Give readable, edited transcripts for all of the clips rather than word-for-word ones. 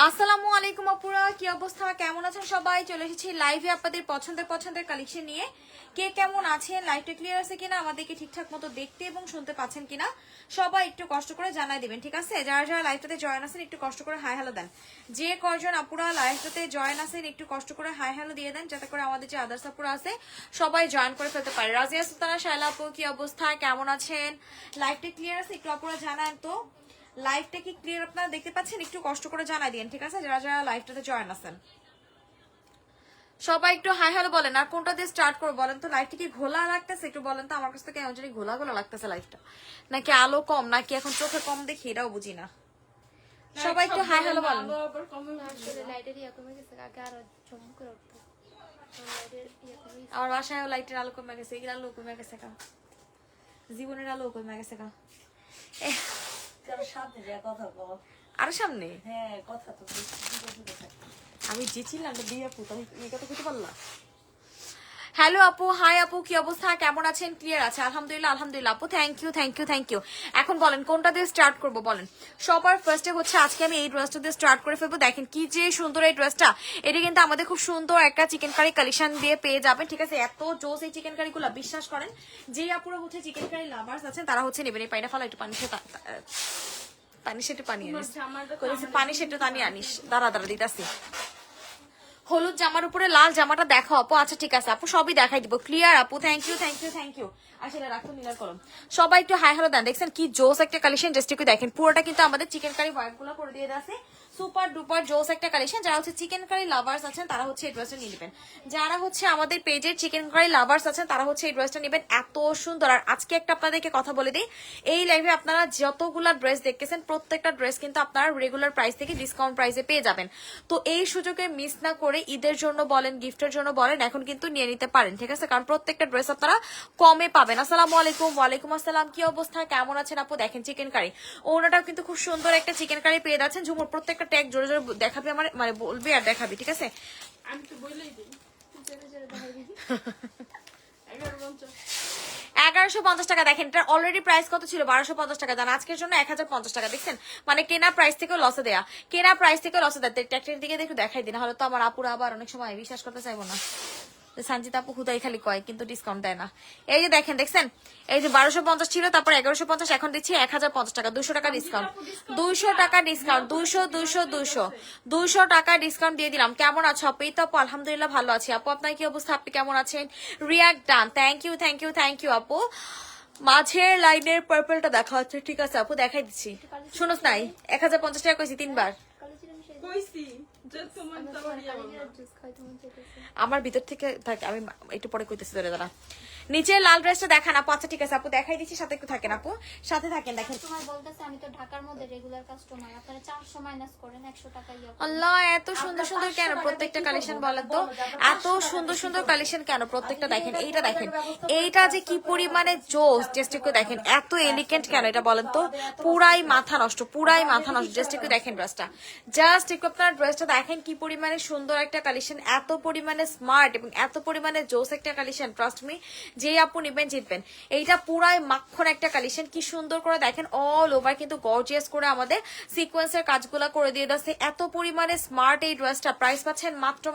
আসসালামু আলাইকুম আপুরা, কি অবস্থা, কেমন আছেন সবাই? চলে এসেছি লাইভে আপনাদের পছন্দের কালেকশন নিয়ে। কে কেমন আছেন, লাইভটা ক্লিয়ার আছে কিনা, আমাদেরকে ঠিকঠাক মতো দেখতে এবং শুনতে পাচ্ছেন কিনা সবাই একটু কষ্ট করে জানাই দিবেন, ঠিক আছে? যারা যারা লাইভটাতে জয়েন আছেন একটু কষ্ট করে হাই হ্যালো দেন। যে কয়জন আপুরা লাইভটাতে জয়েন আছেন একটু কষ্ট করে হাই হ্যালো দিয়ে দেন, যাতে করে আমাদের যে আদার্স আপুরা আছে সবাই জয়েন করে ফেলতে পারে। রাজিয়া সুলতানা শায়লা আপু, কি অবস্থা, কেমন আছেন? লাইভটা ক্লিয়ার আছে একটু আপুরা জানান তো। লাইভটা কি ক্লিয়ার আপনারা দেখতে পাচ্ছেন? একটু কষ্ট করে জানাই দিন, ঠিক আছে? যারা যারা লাইভটাতে জয়েন আছেন সবাই একটু হাই হ্যালো বলেন। আর কোনটা দিয়ে স্টার্ট করবো বলেন তো? লাইভটা কি ঘোলা লাগতেছে একটু বলেন তো। আমার কাছ থেকে কেমন জানি ঘোলা ঘোলা লাগতেছে লাইভটা, নাকি আলো কম, নাকি এখন চোখে কম দেখি, এটাও বুঝি না। সবাই একটু হাই হ্যালো বলেন। আমার বাসায় লাইটের আলো কমে গেছে, এগুলো আলো কমে গেছে কা, জীবনের আলো কমে গেছে কা। আরো সামনে আমি যেছিলাম দিয়ে আপু, তুমি এই কথা বুঝতে পারলা? হ্যালো আপু, হাই আপু, কি অবস্থা, কেমন আছেন? ক্লিয়ার আছে আলহামদুলিল্লাহ আলহামদুলিল্লাহ আপু, থ্যাংক ইউ। এখন বলেন কোনটা দিয়ে স্টার্ট করবো বলেন। সবার ফার্স্টে হচ্ছে আজকে আমি এই ড্রেসটা দিয়ে স্টার্ট করে ফেলবো। দেখেন কি যে সুন্দর এই ড্রেসটা, এটা কিন্তু আমাদের খুব সুন্দর একটা চিকেন কারি কালেকশন দিয়ে পেয়ে যাবেন, ঠিক আছে? এত জোস এই চিকেন কারি গুলো, বিশ্বাস করেন যে আপুরা হচ্ছে চিকেন কারি লাভার্স আছেন তারা হচ্ছে নেবেন। এই পাইনা ফালা একটু পানি সেটু পানি আনিস, পানি সেটু পানি আনিস, দাঁড়া দিতাছি। হলুদ জামার উপরে লাল জামাটা দেখো আপু। আচ্ছা ঠিক আছে আপু, সবই দেখাই দিব। ক্লিয়ার আপু, থ্যাংক ইউ। আসলে রাখো নীলার কলম। সবাই একটু হাই হ্যালো দেন। দেখছেন কি জোস একটা কালেকশন, জাস্ট একটু দেখেন। পুরোটা কিন্তু আমাদের চিকেন কারি ওয়ার্ক গুলো করে দিয়ে আছে। সুপার ডুপার জোস একটা কালেকশন। যারা হচ্ছে চিকেন কারি লাভার্স আছেন তারা হচ্ছে এই ড্রেসটা নিয়ে নেবেন। যারা হচ্ছে আমাদের পেজের চিকেন কারি লাভার্স আছেন তারা হচ্ছে এই ড্রেসটা নেবেন। এত সুন্দর। আর আজকে একটা আপনাদেরকে কথা বলে দিই, এই লাইভে আপনারা যতগুলা ড্রেস দেখতেছেন প্রত্যেকটা ড্রেস কিন্তু আপনারা রেগুলার প্রাইস থেকে ডিসকাউন্ট প্রাইসে পেয়ে যাবেন। তো এই সুযোগে মিস না করে ঈদের জন্য বলেন, গিফটের জন্য বলেন, এখন কিন্তু নিয়ে নিতে পারেন, ঠিক আছে? কারণ প্রত্যেকটা ড্রেস আপনারা কমে পাবেন। আসসালামু আলাইকুম। ওয়ালাইকুম আসসালাম, কি অবস্থা, কেমন আছেন আপু? দেখেন চিকেন কারি, ওনাটাও কিন্তু খুব সুন্দর একটা চিকেন কারি পেয়ে যাচ্ছেন। ঝুমুর প্রত্যেকটা ট্যাগ জোরে জোরে দেখাবি, আমার মানে বলবি আর দেখাবি, ঠিক আছে? আমি তো বলেই দিই 1150 টাকা। দেখেন এটা অলরেডি প্রাইস কত ছিল? 1250 টাকা। দেন আজকের জন্য 1050 টাকা। দেখছেন মানে কেনা প্রাইস থেকে লসে দেয়া, ট্যাক্সের দিকে একটু দেখাই দিন, হলে তো আমার আপুরা আবার অনেক সময় বিশ্বাস করতে চাইবো না। সঞ্জিত আপু হুদাই খালি কয় কিন্তু ডিসকাউন্ট দেয় না। এই যে দেখেন, দেখছেন এই যে 1250 ছিল, তারপর 1150, এখন দিচ্ছি 1050 টাকা। 200 টাকা ডিসকাউন্ট, 200 টাকা ডিসকাউন্ট, 200 টাকা ডিসকাউন্ট দিয়ে দিলাম। কেমন আছো আপু? এই তো আপু আলহামদুলিল্লাহ ভালো আছি। আপু আপনার কি অবস্থা, আপনি কেমন আছেন? রিয়াক্ট ডান, থ্যাংক ইউ আপু। মাঝের লাইনের পার্পলটা দেখা হচ্ছে, ঠিক আছে আপু দেখাই দিচ্ছি। শুনোস নাই 1050 টাকা কইছি তিনবার। আমার ভিতর থেকে থাকে, আমি একটু পরে কইতেছি ধরে দাঁড়া। নিচে লাল ড্রেসটা দেখান আপু। আচ্ছা ঠিক আছে আপু দেখাই দিচ্ছি, সাথে একটু থাকেন আপু, সাথে থাকেন। দেখেন তোমার বলতেছে আমি তো ঢাকার মধ্যে রেগুলার কাস্টমার, আপনারা 400 মাইনাস করেন 100 টাকা আল্লাহ, এত সুন্দর সুন্দর কেন প্রত্যেকটা কালেকশন বলেন তো? এত সুন্দর সুন্দর কালেকশন কেন প্রত্যেকটা? দেখেন এইটা, দেখেন এইটা যে কি পরিমানে জোস, জাস্ট একটু দেখেন। এত এলিগেন্ট কেন এটা বলেন তো? পুরাই মাথা নষ্ট। জাস্ট একটু দেখেন ড্রেসটা, জাস্ট একটু আপনার ড্রেসটা দেখেন কি পরিমানে সুন্দর একটা কালেকশন, এত পরিমানে স্মার্ট এবং এত পরিমানে জোস একটা কালেকশন। ট্রাস্ট মি, যেই আপু নিবেন জিতবেন। এইটা পুরাই মাখন একটা কালেকশন, কি সুন্দর করে দেখেন অল ওভার কিন্তু গর্জিয়াস করে আমাদের সিকোয়েন্সের কাজগুলো করে দিয়ে দিচ্ছে। এত পরিমাণে স্মার্ট এই ড্রেসটা। প্রাইস পাচ্ছেন মাত্র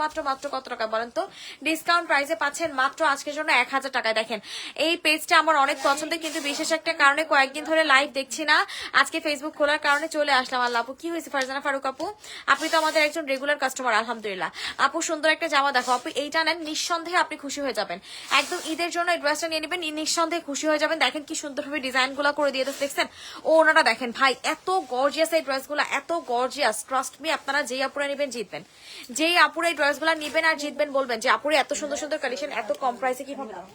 কত টাকা বলেন তো? ডিসকাউন্ট প্রাইসে পাচ্ছেন মাত্র আজকের জন্য 1000 টাকায়। দেখেন এই পেজটা আমার অনেক পছন্দের, কিন্তু বিশেষ একটা কারণে কয়েকদিন ধরে লাইভ দেখছি না, আজকে ফেসবুক খোলার কারণে চলে আসলাম। আল্লাহ আপু কি হয়েছে? ফারজানা ফারুক আপু, আপনি তো আমাদের একজন রেগুলার কাস্টমার আলহামদুলিল্লাহ। আপু সুন্দর একটা জামা দেখো আপু, এইটা নেন নিঃসন্দেহে আপনি খুশি হয়ে যাবেন। একদম ঈদের জন্য এই ড্রেসটা নিয়ে নেবেন, নিঃসন্দেহে খুশি হয়ে যাবেন। দেখেন কি সুন্দরভাবে ডিজাইন গুলা করে দিয়ে দেখছেন। ও ওনাটা দেখেন ভাই, এত গর্জিয়াস এই ড্রেসগুলো, এত গর্জিয়াস। ট্রাস্ট মি, আপনারা যেই আপুরা নেবেন জিতবেন। যেই আপুরা এই ড্রেসগুলো নিবেন আর জিতবেন, বলবেন যে আপুরে এত সুন্দর সুন্দর কালেকশন এত কম প্রাইসে কিভাবে দাও।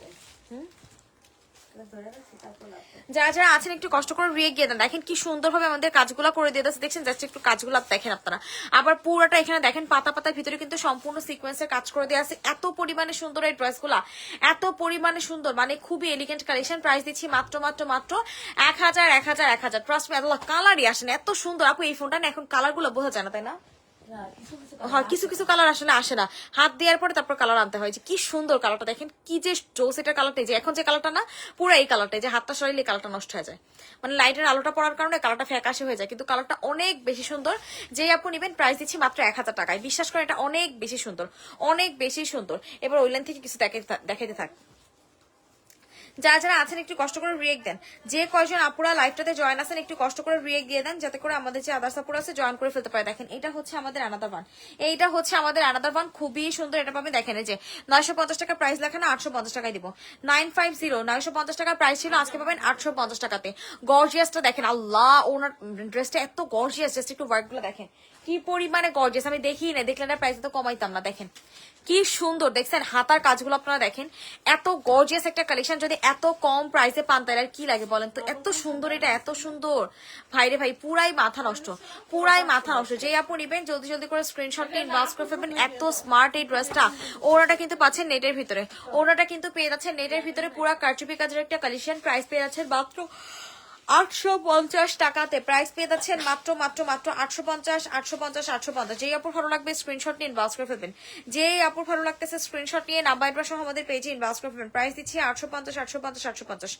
যারা যারা আছেন একটু কষ্ট করে রিয়েক্ট দিয়ে দেন। দেখেন কি সুন্দরভাবে আমাদের কাজগুলো করে দিয়ে দিচ্ছে, দেখছেন? জাস্ট একটু কাজগুলো দেখেন আপনারা। আবার পুরোটা এখানে দেখেন পাতা পাতার ভিতরে কিন্তু সম্পূর্ণ সিকোয়েন্সের কাজ করে দেওয়া আছে। এত পরিমাণে সুন্দর এই ড্রেসগুলা, এত পরিমাণে সুন্দর, মানে খুবই এলিগেন্ট কালেকশন। প্রাইস দিচ্ছি মাত্র 1000। ট্রাস্ট মি, এত কালারই আসেন, এত সুন্দর। আপু এই ফোনটা না এখন কালার গুলো বোঝা যায় না, তাই না? হয় কিছু কিছু কালার আসলে আসে না, হাত দেওয়ার পরে তারপর কালার আনতে হয়। যে কি সুন্দর কালারটা দেখেন, কি যে জোস এটা কালারটা, যে এখন যে কালারটা না পুরো এই কালারটা, যে হাতটা সরাইলে কালারটা নষ্ট হয়ে যায়, মানে লাইটের আলোটা পড়ার কারণে কালারটা ফ্যাকাশে হয়ে যায়, কিন্তু কালারটা অনেক বেশি সুন্দর। যেই আপু নিবেন প্রাইস দিচ্ছি মাত্র 1000 টাকায়। বিশ্বাস করেন এটা অনেক বেশি সুন্দর, অনেক বেশি সুন্দর। এবার ওই লাইন থেকে কিছু দেখাইতে থাক। যারা যারা আছেন একটু কষ্ট করে রিয়েক্ট দেন, যে কয়জন আপুরা লাইভটাতে জয়েন আছেন একটু কষ্ট করে রিয়েক্ট দিয়ে দেন, যাতে করে আমাদের যে আদার্স আপুরা আছে জয়েন করে ফেলতে পারে। দেখেন এটা হচ্ছে আমাদের আনাদার ওয়ান, এইটা হচ্ছে আমাদের আনাদার ওয়ান, খুবই সুন্দর। এটা পাবেন দেখেন এই যে 950 টাকা প্রাইস লেখা না, 850 টাকায় দিব। 950 950 টাকার প্রাইস ছিল, আজকে পাবেন 850 টাকাতে। গর্জিয়াসটা দেখেন, আল্লাহ ওনার ড্রেসটা এত গর্জিয়াস, জাস্ট একটু ওয়ার্ক গুলো দেখেন কি পরিমাণে গর্জিয়াস, আমি দেখি না, দেখলে না প্রাইস তো কমাইতাম না। দেখেন কি সুন্দর, দেখছেন হাতার কাজগুলো আপনারা দেখেন, এত গর্জিয়াস একটা কালেকশন যদি এত কম প্রাইসে পান তাহলে আর কি লাগে বলেন তো। এত সুন্দর, এটা এত সুন্দর ভাইরে ভাই, পুরাই মাথা নষ্ট, পুরাই মাথা নষ্ট। যে আপু নিবেন জলদি জলদি করে স্ক্রিনশট নিয়ে ইনবক্স করে ফেলবেন। এত স্মার্ট এই ড্রেসটা, ওনাটা কিন্তু পাচ্ছেন নেটের ভিতরে, ওনাটা কিন্তু পেয়ে যাচ্ছেন নেটের ভিতরে, পুরা কারচুপি কাজের একটা কালেকশন। প্রাইস পেয়ে যাচ্ছেন মাত্র 850 টাকাতে, প্রাইস পেয়ে যাচ্ছেন মাত্র মাত্র মাত্র 850 850 850। যেই আপুর ভালো লাগবে স্ক্রিনশট নিয়ে ইনবক্স করে ফেলবেন, যেই আপুর ভালো লাগতেছে স্ক্রিনশট নিয়ে নাম্বার সহ আমাদের পেজে ইনবক্স করে ফেলবেন। প্রাইস দিচ্ছি 850 850 850।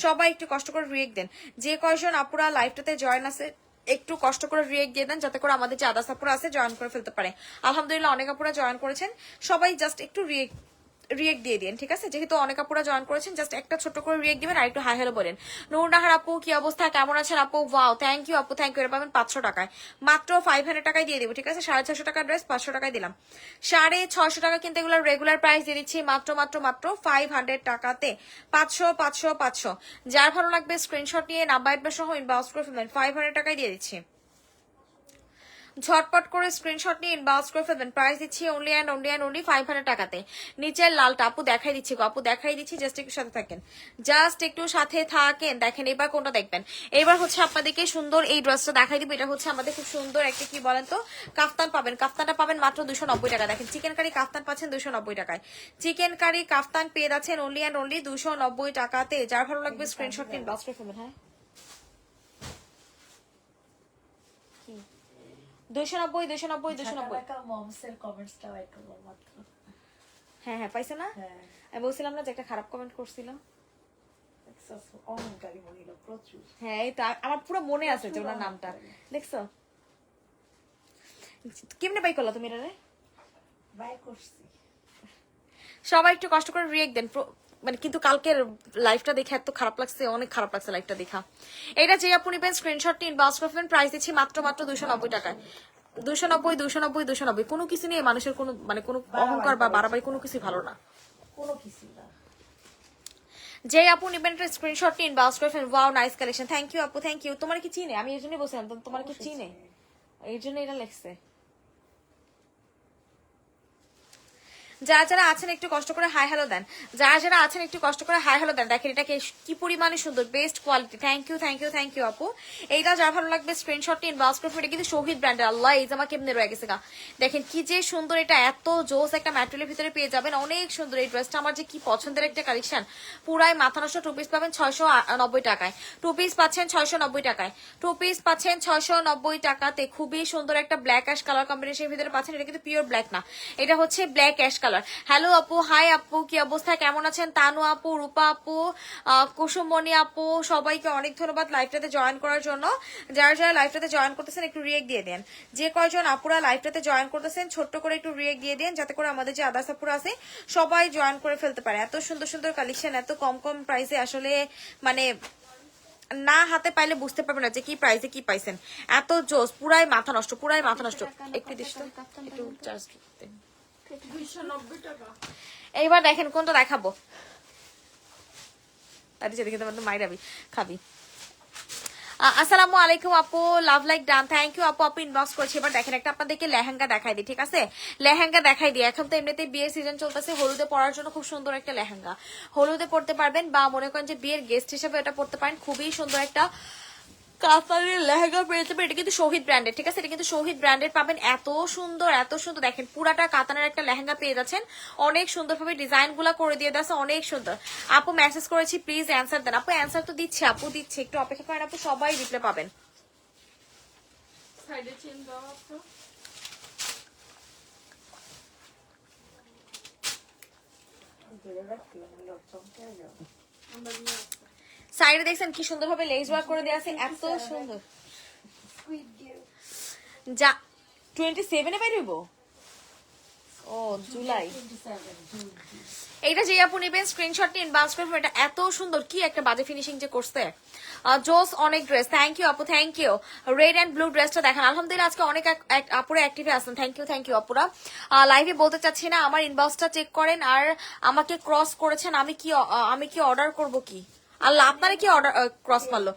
সবাই একটু কষ্ট করে রিয়েক্ট দেন, যে কয়জন আপুরা লাইভটাতে জয়েন আছে একটু কষ্ট করে রিয়েক্ট দিয়ে দেন, যাতে করে আমাদের যে আদার্স আপুরা আছে জয়েন করে ফেলতে পারে। আলহামদুলিল্লাহ অনেক আপুরা জয়েন করেছেন, সবাই জাস্ট একটু রিয়েক্ট দিয়ে দিন, ঠিক আছে? যেহেতু অনেক আপুরা জয়েন করেছেন, জাস্ট একটা ছোট করে রিয়েক্ট দিবেন আর একটু হাই হ্যালো বলেন। নূরনাহার আপু কি অবস্থা, কেমন আছেন আপু? ওয়াও, থ্যাংক ইউ আপু, থ্যাংক ইউ। এটা পাবেন 500 টাকায়, মাত্র 500 টাকায় দিয়ে দিব, ঠিক আছে? 650 টাকার ড্রেস 500 টাকায় দিলাম। 650 টাকা কিন্তু এগুলো রেগুলার প্রাইস দিয়ে দিচ্ছি মাত্র মাত্র মাত্র 500 টাকাতে। 500 500 500। যার ভালো লাগবে স্ক্রিনশট নিয়ে নাম্বার সহ ইনবক্স করে ফেলবেন, 500 টাকায় দিয়ে দিচ্ছি। ঝটপট করে স্ক্রিনশট নিয়ে ইনবক্স করে ফেলবেন। প্রাইস দিচ্ছি অনলি অ্যান্ড অনলি 500 টাকাতে। নিচের লালটা আপু দেখাই দিচ্ছি গো, আপু দেখাই দিচ্ছি, জাস্ট একটু সাথে থাকেন, জাস্ট একটু সাথে থাকেন। দেখেন এবার কোনটা দেখবেন, এবার হচ্ছে আপনাদেরকে সুন্দর এই ড্রেসটা দেখাই দিব। এটা হচ্ছে আমাদের খুব সুন্দর একটা কি বলেন তো কাফতান পাবেন, কাফতানটা পাবেন মাত্র 290 টাকা। দেখেন চিকেন কারি কাফতান পাচ্ছেন 290 টাকায়, চিকেন কারি কাফতান পেয়ে যাচ্ছেন অনলি অ্যান্ড অনলি 290 টাকাতে। যার ভালো লাগবে স্ক্রিনশট নিয়ে ইনবক্স করে ফেলবেন। হ্যাঁ 290 290 290। হ্যাঁ হ্যাঁ পাইছে না, আমি বলছিলাম না যে একটা খারাপ কমেন্ট করছিল। হ্যাঁ এই তো আমার পুরো মনে আছে যে ওনার নামটা, দেখছো? কেমনে বাই করলা তুমি এটা? বাই করছি। সবাই একটু কষ্ট করে রিয়েক্ট দেন, মানে কিন্তু কালকের লাইভটা দেখে এত খারাপ লাগছে, অনেক খারাপ লাগছে লাইভটা দেখা। এটা যে আপনি নেবেন স্ক্রিনশট নিয়ে ইনবক্স করবেন, প্রাইস দিচ্ছি মাত্র মাত্র 290 টাকায়। 290 290 290। কোনো কিছু নিয়ে মানুষের কোনো মানে কোনো অহংকার বা বাড়াবাড়ি কোনো কিছু ভালো না, কোনো কিছু না। যে আপু নেবেন স্ক্রিনশট নিয়ে ইনবক্স করবেন। Wow nice collection, thank you আপু, থ্যাংক ইউ। তোমার কি চিনে? আমি এই জন্যই বলছিলাম তোমার কি চিনে, এই জন্য এটা লেখছে। যারা যারা আছেন একটু কষ্ট করে হাই হ্যালো দেন, যারা যারা আছেন একটু কষ্ট করে হাই হ্যালো দেন। দেখেন এটাকে কি পরিমাণে সুন্দর, best quality. Thank you thank you thank you আপু। এইটা যার ভালো লাগবে স্ক্রিনশট নিয়ে ইনবক্স করবেন। এটা কিন্তু শহীদ ব্র্যান্ডের, আল্লাহ এই জামা কেমনে রয়ে গেছে গা, দেখেন কি যে সুন্দর। এটা এত জোস একটা ম্যাটেরিয়ালের ভিতরে পেয়ে যাবেন, অনেক সুন্দর এই ড্রেসটা। আমার যে কি পছন্দের একটা কালেকশন, পুরাই মাথা নষ্ট। 2 পিস পাবেন 690 টাকায়, 2 পিস পাচ্ছেন 690 টাকায়, 2 পিস পাচ্ছেন 690 টাকাতে। খুবই সুন্দর একটা ব্ল্যাক অ্যাশ কালার কম্বিনেশনের ভিতরে পাচ্ছেন। এটা কিন্তু পিওর ব্ল্যাক না, এটা হচ্ছে ব্ল্যাক অ্যাশ কালার। হ্যালো আপু, হাই আপু, কি অবস্থা, কেমন আছেন? তানু আপু, রূপা আপু, কুসুমমণি আপু, সবাইকে অনেক ধন্যবাদ লাইভটাতে জয়েন করার জন্য। যারা যারা লাইভটাতে জয়েন করতেছেন একটু রিয়েক্ট দিয়ে দেন, যে কয়জন আপুরা লাইভটাতে জয়েন করতেছেন ছোট্ট করে একটু রিয়েক্ট দিয়ে দেন, যাতে করে আমাদের যে আদার্স আপুরা আছে সবাই জয়েন করে ফেলতে পারে। এত সুন্দর সুন্দর কালেকশন এত কম কম প্রাইসে, আসলে মানে না হাতে পাইলে বুঝতে পারবেন না যে কি প্রাইসে কি পাইছেন। এত জোস, পুরাই মাথা নষ্ট, পুরাই মাথা নষ্ট। একটু দিস তো, একটু চার্জ দেন। 290 টাকা। এইবার দেখেন কোনটা দেখাবো, তাই যেদিকে তোমার মাইরাবি খাবি। আসসালামু আলাইকুম আপু, love like done, thank you আপু, আপু ইনবক্স করছি। এবার দেখেন একটা আপনাদেরকে লেহেঙ্গা দেখাই দিই, ঠিক আছে? লেহেঙ্গা দেখাই দিই। এখন তো এমনিতেই বিয়ের সিজন চলতেছে, হলুদে পরার জন্য খুব সুন্দর একটা লেহেঙ্গা, হলুদে পড়তে পারবেন বা মনে করেন যে বিয়ের গেস্ট হিসেবে এটা পড়তে পারেন। খুবই সুন্দর একটা কাতারের লেহেঙ্গা পেয়ে যাবেন। এটা কিন্তু শহীদ ব্র্যান্ডের, ঠিক আছে? এটা কিন্তু শহীদ ব্র্যান্ডের পাবেন। এত সুন্দর এত সুন্দর, দেখেন পুরাটা কাতানের একটা লেহেঙ্গা পেয়ে যাচ্ছেন। অনেক সুন্দরভাবে ডিজাইন গুলা করে দিয়ে দেওয়া, অনেক সুন্দর। আপু মেসেজ করেছি, প্লিজ অ্যান্সার দেন। আপু অ্যান্সার তো দিচ্ছে, আপু দিচ্ছে, একটু অপেক্ষা করেন আপু, সবাই রিপ্লাই পাবেন। সাইডে দেখছেন কি সুন্দর ভাবে লেস ওয়ার্ক করে দেওয়া আছে, এত সুন্দর। যা 27 এ বের হইব, ও জুলাই। এইটা যে আপু নেবেন স্ক্রিনশট নিয়ে ইনবক্স করবেন। এটা এত সুন্দর, কি একটা বাজে ফিনিশিং যে করছে। জোস অনেক ড্রেস, থ্যাংক ইউ আপু, thank you. Red and blue ড্রেসটা দেখেন, আলহামদুলিল্লাহ আজকে অনেক আপুরা অ্যাক্টিভে আছেন, থ্যাংক ইউ আপুরা। লাইভে বলতে চাচ্ছি না, আমার ইনবক্সটা চেক করেন। আর আমাকে ক্রস করেছেন, আমি কি অর্ডার করব কি? আল্লাহ, আপনারা কি অর্ডার ক্রস মারলো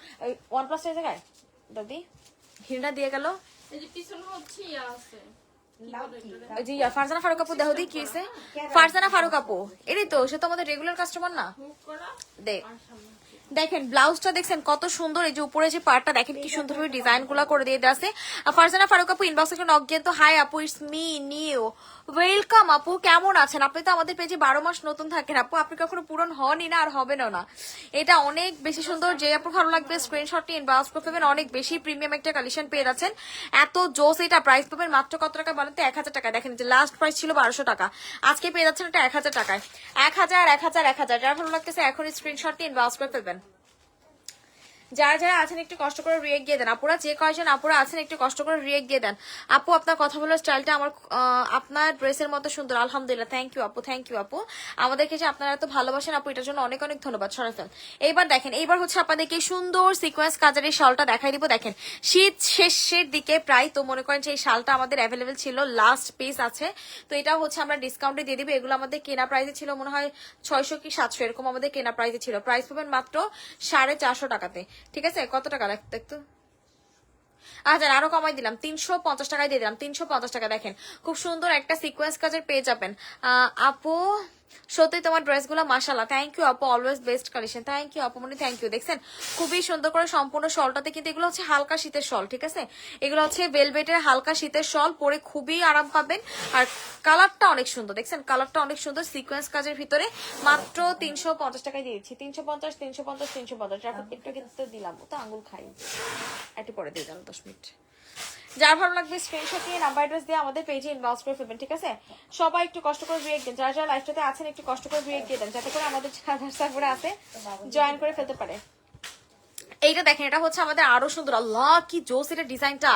OnePlus এর জায়গায়? দাদি হিরনা দিয়ে গেল। জি ফারজানা ফারুক আপু, দেখো দি কি হইছে। ফারজানা ফারুক আপু, এটাই তো, সে তো আমাদের রেগুলার কাস্টমার না। দেখেন ব্লাউজটা দেখছেন কত সুন্দর, এই যে উপরে যে পার্টটা দেখেন কি সুন্দর ভাবে ডিজাইন গুলা করে দিয়ে আছে। ফারজানা ফারুক আপু ইনবক্সে একটু নক দিয়ে তো। হাই আপু, ইটস মি নিউ, ওয়েলকাম আপু, কেমন আছেন আপনি? তো আমাদের পেজে 12 মাস নতুন থাকেন আপু, আপনি কখনো পূরণ হনই না আর হবেনও না। এটা অনেক বেশি সুন্দর, যে আপু ভালো লাগবে স্ক্রিনশটটি ইনবক্স করে পাবেন। অনেক বেশি প্রিমিয়াম একটা কালেকশন পেয়ে যাচ্ছেন, এত জোস। এটা প্রাইস পাবেন মাত্র কত টাকা বলেন তো? 1000 টাকা। দেখেন যে লাস্ট প্রাইস ছিল 1200 টাকা, আজকে পেয়ে যাচ্ছেন এটা 1000 টাকায়। 1000 যারা ভালো লাগতেছে এখন স্ক্রিনশটটি ইনবক্স করে ফেলবেন। যারা যারা আছেন একটু কষ্ট করে রিয়েক্ট দিয়ে দেন আপুরা, যে কয়জন আপুরা আছেন একটু কষ্ট করে রিয়েক্ট দিয়ে দেন। আপু আপনার কথা বলার স্টাইলটা আমার আপনার ড্রেসের মতো সুন্দর, আলহামদুলিল্লাহ, থ্যাংক ইউ আপু। আমাদেরকে যে আপনারা এত ভালোবাসেন আপু, এটার জন্য অনেক অনেক ধন্যবাদ। সরাফেল এইবার দেখেন, এইবার হচ্ছে আপনাদেরকে সুন্দর সিকোয়েন্স কাজের এই শালটা দেখাই দিব। দেখেন শীত শেষের দিকে প্রায়, তো মনে করেন যে এই শালটা আমাদের অ্যাভেলেবেল ছিল, লাস্ট পিস আছে, তো এটা হচ্ছে আমরা ডিসকাউন্টে দিয়ে দিব। এগুলো আমাদের কেনা প্রাইসে ছিল মনে হয় 600 কি 700 এরকম আমাদের কেনা প্রাইসে ছিল। প্রাইস পাবেন মাত্র 450 টাকাতে, ঠিক আছে? কত টাকা লাগতো একটু? আচ্ছা আরো কমাই দিলাম, 350 টাকায় দিয়ে দিলাম, 350 টাকা। দেখেন খুব সুন্দর একটা সিকোয়েন্স কাজের পেয়ে যাবেন। আপু সত্যি তোমার ড্রেসগুলো মাশাআল্লাহ, থ্যাংক ইউ আপু, always best collection, thank you আপু মনি, থ্যাংক ইউ। দেখছেন খুবই সুন্দর করে সম্পূর্ণ শলটাতে, কিন্তু এগুলো হচ্ছে হালকা শীতের শল, ঠিক আছে? এগুলো হচ্ছে ভেলভেটের হালকা শীতের শল, পরে খুবই আরাম পাবেন। আর কালারটা অনেক সুন্দর, দেখছেন কালারটা অনেক সুন্দর, সিকোয়েন্স কাজের ভিতরে মাত্র 350 টাকায় দিয়েছি। 350 একটু কিন্তু দিলাম, তো আঙ্গুল খাই, একটু পরে দিয়ে দিলাম 10 মিনিট। যার ভালো লাগবে স্ক্রিনশট নিয়ে নাম্বার অ্যাড্রেস দিয়ে আমাদের পেজে ইনবক্স করে ফেলবেন, ঠিক আছে? সবাই একটু কষ্ট করে রিয়েক্ট দেন, যারা যারা লাইভটাতে আছেন একটু কষ্ট করে রিয়েক্ট দিয়ে দেন, যাতে করে আমাদের সার্ভারে আছে জয়েন করে ফেলতে পারে। এইটা দেখেন, এটা হচ্ছে আমাদের আরো সুন্দর, আল্লাহ কি জোস এটা, ডিজাইনটা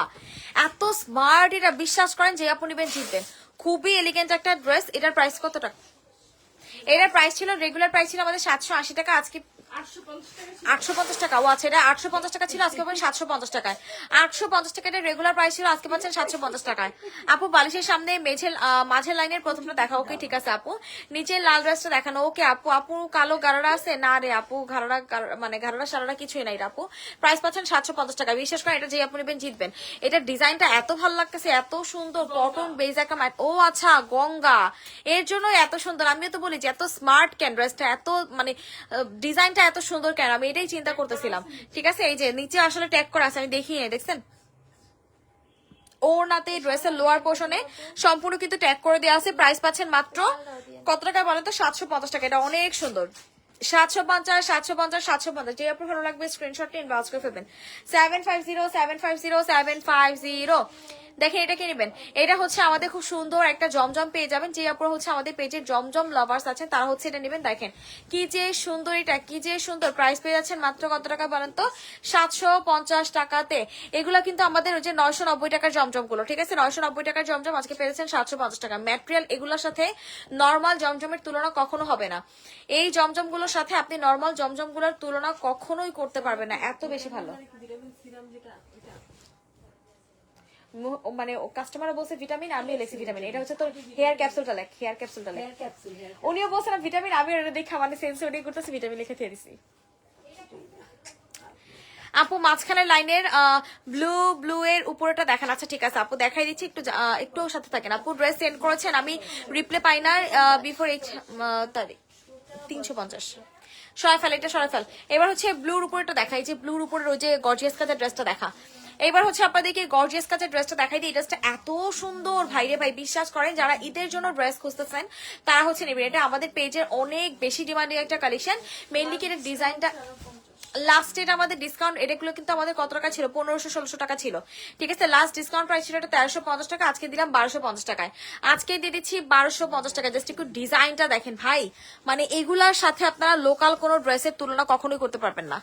এত স্মার্ট, এটা বিশ্বাস করেন যে আপনি নেবেন জিতবেন। খুবই এলিগেন্ট একটা ড্রেস। এটার প্রাইস কত টাকা? এটার প্রাইস ছিল, রেগুলার প্রাইস ছিল আমাদের 780 টাকা, আজকে 850 টাকা। ও আচ্ছা, এটা 850 টাকা ছিল, আজকে পাবেন 750 টাকায়। 850 টাকা এটা রেগুলার প্রাইস ছিল, আজকে পাচ্ছেন 750 টাকায়। আপু বালিশের সামনে মাঝের লাইনের প্রথমটা দেখা, ওকে ঠিক আছে আপু। নিচের লাল ড্রেসটা দেখানো, ওকে আপু কালো গারারা আছে না রে আপু, ঘাড়া সারারা কিছুই নাই আপু। প্রাইস পাচ্ছেন 750 টাকা। বিশেষ করে এটা যে আপু নেবেন জিতবেন। এটার ডিজাইনটা এত ভালো লাগতেছে, এত সুন্দর, কটন বেজ একটা ও আচ্ছা গঙ্গা, এর জন্য এত সুন্দর। আমিও তো বলি যে এত স্মার্ট কেন ড্রেসটা, এত মানে ডিজাইনটা এত সুন্দর কেন, আমি এটাই চিন্তা করতেছিলাম, ঠিক আছে? এই যে নিচে আসলে ট্যাগ করা আছে, আমি দেখিয়ে দেখছেন ওড়নাতে ড্রেসের লোয়ার পোর্শনে সম্পূর্ণ কিন্তু ট্যাগ করে দেওয়া আছে। প্রাইস পাচ্ছেন মাত্র কত টাকা বলেন তো? 750 টাকা। এটা অনেক সুন্দর, 750 যে আপনার ভালো লাগবে স্ক্রিনশট নিয়ে ইনবক্স করে ফেলবেন। 750 দেখেন এটা কি নেবেন? এটা হচ্ছে আমাদের খুব সুন্দর একটা জমজম পেয়ে যাবেন, যে আপনারা হচ্ছে আমাদের পেজে জমজম লাভার্স আছেন তারা হচ্ছে এটা নেবেন। দেখেন কি যে সুন্দর, এটা কি যে সুন্দর। প্রাইস পেয়ে যাচ্ছেন মাত্র কত টাকা বলেন তো? 750 টাকাতে। এগুলো কিন্তু আমাদের ওই যে 990 টাকার জমজম গুলো, ঠিক আছে? 990 টাকার জমজম আজকে পেয়ে যাচ্ছেন 750 টাকা। ম্যাটেরিয়াল এগুলোর সাথে নর্মাল জমজমের তুলনা কখনো হবে না। এই জমজম গুলোর সাথে আপনি নর্মাল জমজম গুলোর তুলনা কখনোই করতে পারবেন না, এত বেশি ভালো। মানে কাস্টমার বলছে ভিটামিন, আমি লেখছি ভিটামিন। এটা হচ্ছে তোর হেয়ার ক্যাপসুলটা লেখ, হেয়ার ক্যাপসুলটা লেখ। উনিও বলছে না ভিটামিন, আমি এটা দেখা মানে সেন্সিটিভ করতেছি, ভিটামিন লিখে দিয়ে দিছি। আপু মাঝখানের লাইনের ব্লু এর উপরেটা দেখান। আচ্ছা ঠিক আছে আপু দেখাই দিচ্ছি, একটু সাথে থাকেন। আপু ড্রেস সেন্ড করেছেন, আমি রিপ্লাই পাই না বিফোর 8 তারিখ। 350 সরাই ফেল, এটা সরাই ফেল। এবার হচ্ছে ব্লুর উপরেটা দেখাই, যে ব্লুর উপরের ওই যে গর্জিয়াস কাজের ড্রেসটা দেখা। এবার হচ্ছে আপনাদেরকে গর্জিয়াস কাজের ড্রেসটা দেখাই দিই। এই ড্রেসটা এত সুন্দর ভাইরে ভাই, বিশ্বাস করেন যারা ঈদের জন্য ড্রেস খুঁজতেছেন তারা হচ্ছে নেবেন। এটা আমাদের পেজের অনেক বেশি ডিমান্ডিং একটা কালেকশন। মেইনলি কি এটা ডিজাইনটা লাস্ট এটা আমাদের ডিসকাউন্ট, এটাগুলো কিন্তু আমাদের কত টাকা ছিল, 1500-1600 টাকা ছিল, ঠিক আছে। লাস্ট ডিসকাউন্ট প্রাইস ছিল এটা 1350 টাকা, আজকে দিলাম 1250 টাকায়, আজকে দিয়ে দিচ্ছি 1250 টাকা। জাস্ট একটু ডিজাইনটা দেখেন ভাই, মানে এগুলার সাথে আপনারা লোকাল কোনো ড্রেসের তুলনা কখনোই করতে পারবেন না।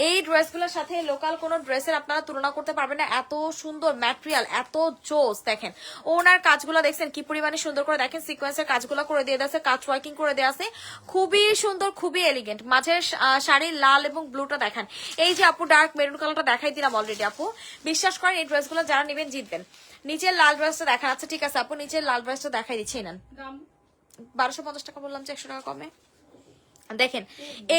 এই ড্রেসগুলোর সাথে লোকাল কোনো ড্রেসের আপনারা তুলনা করতে পারবেন না, এত সুন্দর ম্যাটেরিয়াল, এত জোস। দেখেন ওনার কাজগুলো দেখছেন কি পরিমাণে সুন্দর করে, দেখেন সিকোয়েন্সের কাজগুলো করে দিয়ে আছে, কাজ ওয়ার্কিং করে দেওয়া আছে, খুবই সুন্দর, খুবই এলিগেন্ট। মাঝের শাড়ির লাল এবং ব্লুটা দেখেন, এই যে আপু ডার্ক মেরুন কালারটা দেখাই দিলাম অলরেডি। আপু বিশ্বাস করেন এই ড্রেসগুলো যারা নেবেন জিতবেন। নিচের লাল ড্রেসটা দেখা যাচ্ছে, ঠিক আছে আপু নিচের লাল ড্রেসটা দেখাই দিচ্ছি, নেন 1250 টাকা বললাম যে 100 টাকা কমে। দেখেন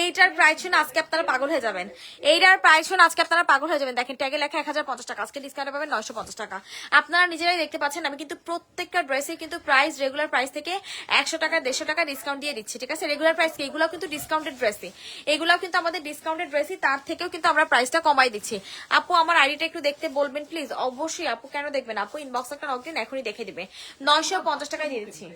এইটার প্রাইস শুনে আজকে আপনারা পাগল হয়ে যাবেন, এইটার প্রাইস শুনে আজকে আপনারা পাগল হয়ে যাবেন। দেখেন ট্যাগে লেখা 1050 টাকা, আজকে ডিসকাউন্টে পাবেন 950 টাকা। আপনারা নিজেরাই দেখতে পাচ্ছেন আমি কিন্তু প্রত্যেকটা ড্রেসে কিন্তু প্রাইস রেগুলার প্রাইস থেকে 100 টাকা 150 টাকা ডিসকাউন্ট দিয়ে দিচ্ছি, ঠিক আছে। রেগুলার প্রাইস এগুলো কিন্তু ডিসকাউন্টেড ড্রেসই, এগুলো কিন্তু আমাদের ডিসকাউন্টেড ড্রেসই, তার থেকেও কিন্তু আমরা প্রাইসটা কমাই দিচ্ছি। আপু আমার আইডিটা একটু দেখতে বলবেন প্লিজ। অবশ্যই আপু, কেন দেখবেন আপু, ইনবক্স একটা নক দিন, এখনই দেখে দিবে। 950 টাকায় দিয়ে দিচ্ছি,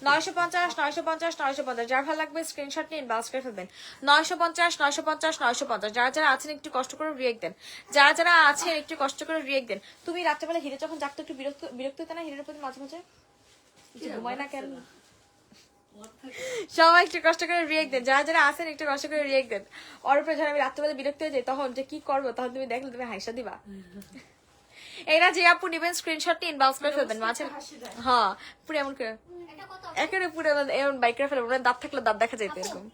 950। যার ভালো লাগবে স্ক্রিনশট নিয়ে ইনবক্স করে ফেলবেন। 950। যারা যারা আছেন একটু কষ্ট করে রিয়েক্ট দেন, যারা যারা আছেন একটু কষ্ট করে রিয়েক্ট দেন। তুমি রাত্রেবেলা হিরে যখন জাগতো একটু বিরক্ত হতো না হিরের প্রতি মাঝে মাঝে, ঘুমায় না কেন? সবাই একটু কষ্ট করে রিয়েক্ট দেন, যারা যারা আছেন একটু কষ্ট করে রিয়েক্ট দেন। ওর উপরে যখন আমি রাত্রেবেলা বিরক্ত হয়ে যাই তখন যে কি করবো, তখন তুমি দেখলে তুমি হাসা দিবা। এরা যে আপু নিবেন স্ক্রিনশট নিয়ে ইনবক্স করে ফেলবেন মাঝে, হ্যাঁ পুরো এমন করে একেবারে পুরো এমন বাইক করে ফেলবেন, দাঁত থাকলে দাঁত দেখা যেত এরকম।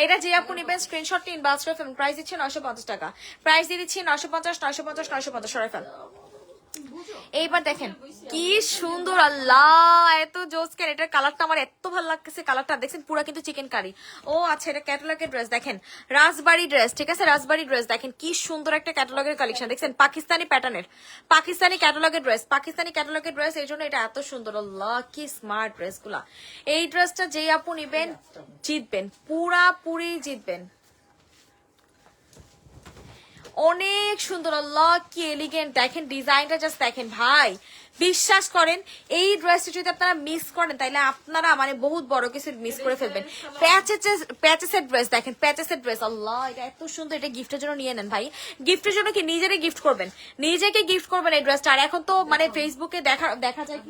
এটা যে আপু নিবেন স্ক্রিনশট নিয়ে ইনবক্স করে ফেলবেন। প্রাইস দিচ্ছি 950 টাকা, প্রাইস দিয়ে দিচ্ছি 950 সরাই ফেল। এইবার দেখেন কি সুন্দর, আল্লাহ এত জোস কেন, এটার কালারটা আমার এত ভালো লাগতেছে, কালারটা দেখছেন পুরো কিন্তু চিকেন কারি। ও আচ্ছা এটা ক্যাটালগের ড্রেস, দেখেন রাজবাড়ি ড্রেস, ঠিক আছে রাজবাড়ি ড্রেস। দেখেন কি সুন্দর একটা ক্যাটালগের কালেকশন, দেখছেন পাকিস্তানি প্যাটার্নের, পাকিস্তানি ক্যাটালগের ড্রেস, এই জন্য এটা এত সুন্দর। আল্লাহ কি স্মার্ট ড্রেস গুলা। এই ড্রেসটা যেই আপু নিবেন জিতবেন, পুরাপুরি জিতবেন। অনেক সুন্দর, আল্লাহ কি এলিগেন্ট, দেখেন ডিজাইনটা জাস্ট দেখেন ভাই। বিশ্বাস করেন এই ড্রেসটা যদি আপনারা মিস করেন তাইলে আপনারা মানে বহুত বড় কিছু মিস করে ফেলবেন। প্যাচেসের ড্রেস, দেখেন প্যাচেসের ড্রেস, আল্লাহ এটা এত সুন্দর, এটা গিফটের জন্য নিয়ে নেন ভাই। গিফটের জন্য কি নিজেরই গিফট করবেন, নিজেকে গিফট করবেন এই ড্রেসটা। আর এখন তো মানে ফেসবুকে দেখা যায়,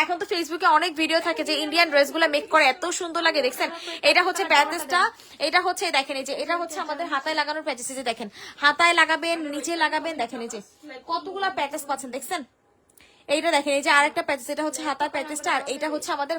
এখন তো ফেসবুকে অনেক ভিডিও থাকে যে ইন্ডিয়ান ড্রেসগুলো মেক করে এত সুন্দর লাগে, দেখছেন। এটা হচ্ছে প্যাচেসটা, এটা হচ্ছে দেখেন এই যে এটা হচ্ছে আমাদের হাতায় লাগানোর প্যাচেস, যে দেখেন হাতায় লাগাবেন, নিচে লাগাবেন, দেখেন এই যে কতগুলা প্যাচেস পাচ্ছেন, দেখছেন। এইটা দেখেন এই যে আরেকটা প্যাচেস, এটা হচ্ছে হাতার প্যাচেসটা, আর এইটা হচ্ছে আমাদের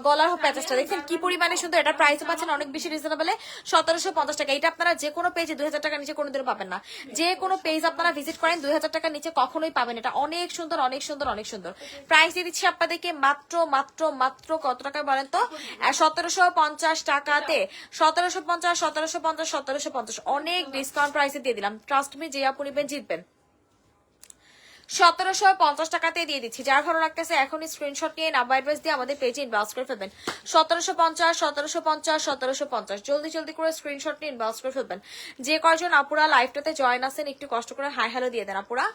গলার প্যাচেসটা, দেখছেন কি পরিমাণে সুন্দর। এটা প্রাইস পাচ্ছেন অনেক বেশি রিজনেবলে, 1750 টাকা। এটা আপনারা যে কোনো পেজে 2000 টাকার নিচে কোনোদিনও পাবেন না, যে কোনো পেজ আপনারা ভিজিট করেন 2000 টাকার নিচে কখনোই পাবেন। এটা অনেক সুন্দর, অনেক সুন্দর, অনেক সুন্দর। প্রাইস দিয়ে দিচ্ছি আপনাদেরকে মাত্র মাত্র মাত্র কত টাকা বলেন তো, 1750 টাকাতে। 1750, অনেক ডিসকাউন্ট প্রাইসে দিয়ে দিলাম। ট্রাস্ট মি, যে আপনি নেবেন জিতবেন। 1750 টাকাতে দিয়ে দিচ্ছি। যার ভালো লাগতেছে এখনই স্ক্রিনশট নিয়ে নাম্বার অ্যাড্রেস দিয়ে আমাদের পেজে ইনবক্স করে ফেলবেন। 1750, জলদি জলদি করে স্ক্রিনশট নিয়ে ইনবক্স করে ফেলবেন। যে কয়জন আপুরা লাইভটাতে জয়েন আছেন একটু কষ্ট করে হাই হ্যালো দিয়ে দেন আপুরা।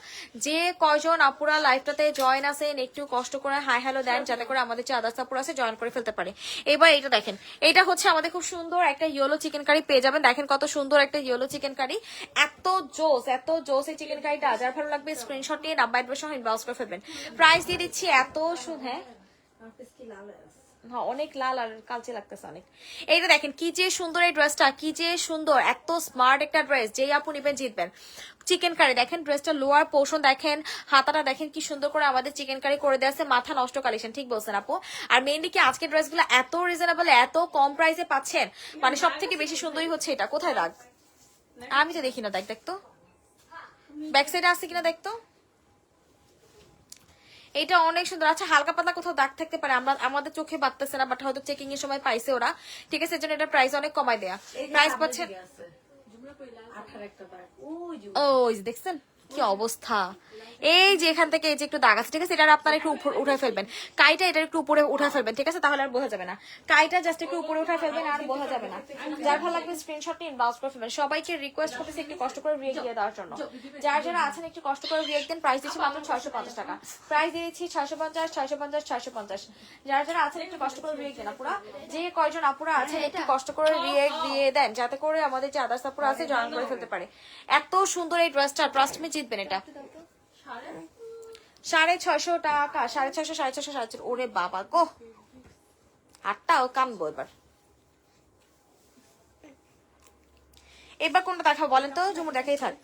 যে কয়জন আপুরা লাইভটাতে জয়েন আছেন একটু কষ্ট করে হাই হ্যালো দেন, যাতে করে আমাদের যে আদার্স আপুরা আছে জয়েন করে ফেলতে পারে। এবার এটা দেখেন, এটা হচ্ছে আমাদের খুব সুন্দর একটা ইয়েলো চিকেন কারি পেয়ে যাবেন। দেখেন কত সুন্দর একটা ইয়েলো চিকেন কারি, এত জোস এই চিকেন কারিটা। যার ভালো লাগবে স্ক্রিনশট নিয়ে নাম্বার অ্যাড্রেস সহ ইনবক্স করে ফেলবেন। প্রাইস দিয়ে দিচ্ছি এত হ্যাঁ অনেক লাল আর কালচে লাগতেছে অনেক। এইটা দেখেন কি যে সুন্দর এই ড্রেসটা, কি যে সুন্দর, এত স্মার্ট একটা ড্রেস। যেই আপু নিবেন জিতবেন। চিকেন কারি দেখেন, ড্রেসটা লোয়ার পোর্শন দেখেন, হাতাটা দেখেন কি সুন্দর করে আমাদের চিকেন কারি করে দেওয়া আছে, মাথা নষ্ট কালেকশন, ঠিক বলছেন আপু। আর মেইনলি কি আজকের ড্রেসগুলো এত রিজনেবল, এত কম প্রাইসে পাচ্ছেন, মানে সব থেকে বেশি সুন্দরই হচ্ছে এটা। কোথায় দাগ, আমি তো দেখি না দাগ, দেখতো ব্যাক সাইডে আছে কিনা দেখতো। এটা অনেক সুন্দর। আচ্ছা হালকা পাতলা কোথাও দাগ থাকতে পারে, আমরা আমাদের চোখে বাড়তেছে না, বাট হয়তো চেকিং এর সময় পাইছে ওরা, ঠিক আছে। এজন্য এটা প্রাইস অনেক কমাই দেয়া। প্রাইস পাচ্ছেন, ও দেখছেন কি অবস্থা, এই যে এখান থেকে এই যে একটু দাগ আছে, ঠিক আছে, এটা আপনারা একটু উপর উঠে ফেলবেন, কাইটা এটা একটু উপরে উঠে ফেলবেন, ঠিক আছে, তাহলে আর বোঝা যাবে না, কাইটা জাস্ট একটু উপরে উঠে ফেলবেন, আর বোঝা যাবে না। যার ভালো লাগবে স্ক্রিনশট নিয়ে ইনবক্স করে ফেলবেন। সবাইকে রিকোয়েস্ট করতেছি একটু কষ্ট করে রিয়েক্ট দিয়ে দেওয়ার জন্য, যারা যারা আছেন একটু কষ্ট করে রিয়েক্ট দেন। প্রাইস দিচ্ছি মাত্র 650 টাকা, প্রাইস দিয়ে দিচ্ছি 650 650 650। যারা যারা আছেন একটু কষ্ট করে রিয়েক্ট দেন আপুরা, যে কয়জন আপুরা আছেন একটু কষ্ট করে রিয়েক্ট দিয়ে দেন, যাতে করে আমাদের যে আদার্স আপুরা আছে জয়েন করে ফেলতে পারে। এত সুন্দর এই ড্রেসটা, ট্রাস্ট মি জিতবেন এটা। 650 টাকা, 650 650 650। ওরে বাবা গো, হাতটাও কামবো এবার। এবার কোনটা দেখাবো বলেন তো? ঝুমুর দেখাই থাক।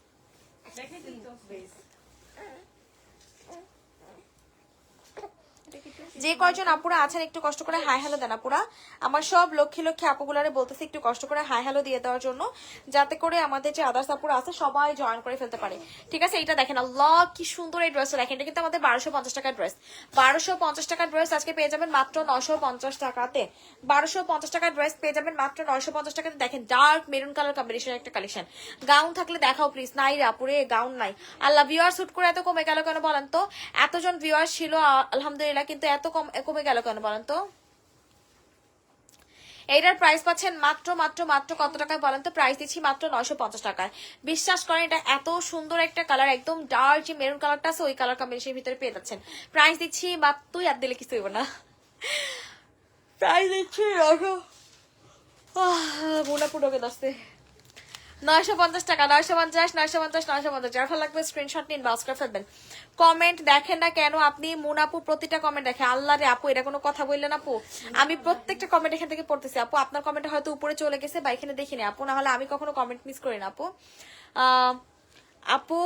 যে কয়জন আপুরা আছেন একটু কষ্ট করে হাই হ্যালো দেন আপুরা। আমার সব লক্ষ্মী লক্ষ্মী আপুগুলারে বলতেছি একটু কষ্ট করে হাই হ্যালো দিয়ে দেওয়ার জন্য, যাতে করে আমাদের যে আদার্স আপুরা আছে সবাই জয়েন করে ফেলতে পারে, ঠিক আছে। এটা দেখেন, আল্লাহ কি সুন্দর এই ড্রেসটা দেখেন, এটা কিন্তু আমাদের 1250 টাকার ড্রেস। 1250 টাকার ড্রেস আজকে পেয়ে যাবেন মাত্র 950 টাকাতে। 1250 টাকার ড্রেস পেয়ে যাবেন মাত্র 950 টাকাতে। দেখেন ডার্ক মেরুন কালার কম্বিনেশনের একটা কালেকশন। গাউন থাকলে দেখাও প্লিজ। নাই রে আপুরে, গাউন নাই। আল্লাহ, ভিউয়ার শুট করে এত কমে গেল কেন বলেন তো? এতজন ভিউয়ার ছিল আলহামদুলিল্লাহ, কিন্তু এত কমে গেল কেন বলেন তো? এইটার প্রাইস পাচ্ছেন মাত্র মাত্র মাত্র কত টাকায় বলেন তো? প্রাইস দিচ্ছি মাত্র 950 টাকায়। বিশ্বাস করেন, এটা এত সুন্দর একটা কালার, একদম ডার্ক যে মেরুন কালারটা আছে ওই কালার কম্বিনেশনের ভিতরে পেয়ে যাচ্ছেন। প্রাইস দিচ্ছি মাত্র, তুই আর দিলে কিছু হইব না, প্রাইস দিচ্ছি মোনা পুরোকে দশতে 950 টাকা। 950 950 950। যার ভালো লাগবে স্ক্রিনশট নিন, বাস করে ফেলবেন। কমেন্ট দেখেন না কেন আপনি? মুনাপু প্রতিটা কমেন্ট দেখে। আল্লাহ রে আপু, এটা কোনো কথা বললেন আপু? আমি প্রত্যেকটা কমেন্ট এখান থেকে পড়তেছি আপু। আপনার কমেন্ট হয়তো উপরে চলে গেছে বা এখানে দেখিনি আপু, না হলে আমি কখনো কমেন্ট মিস করি না আপু। আপু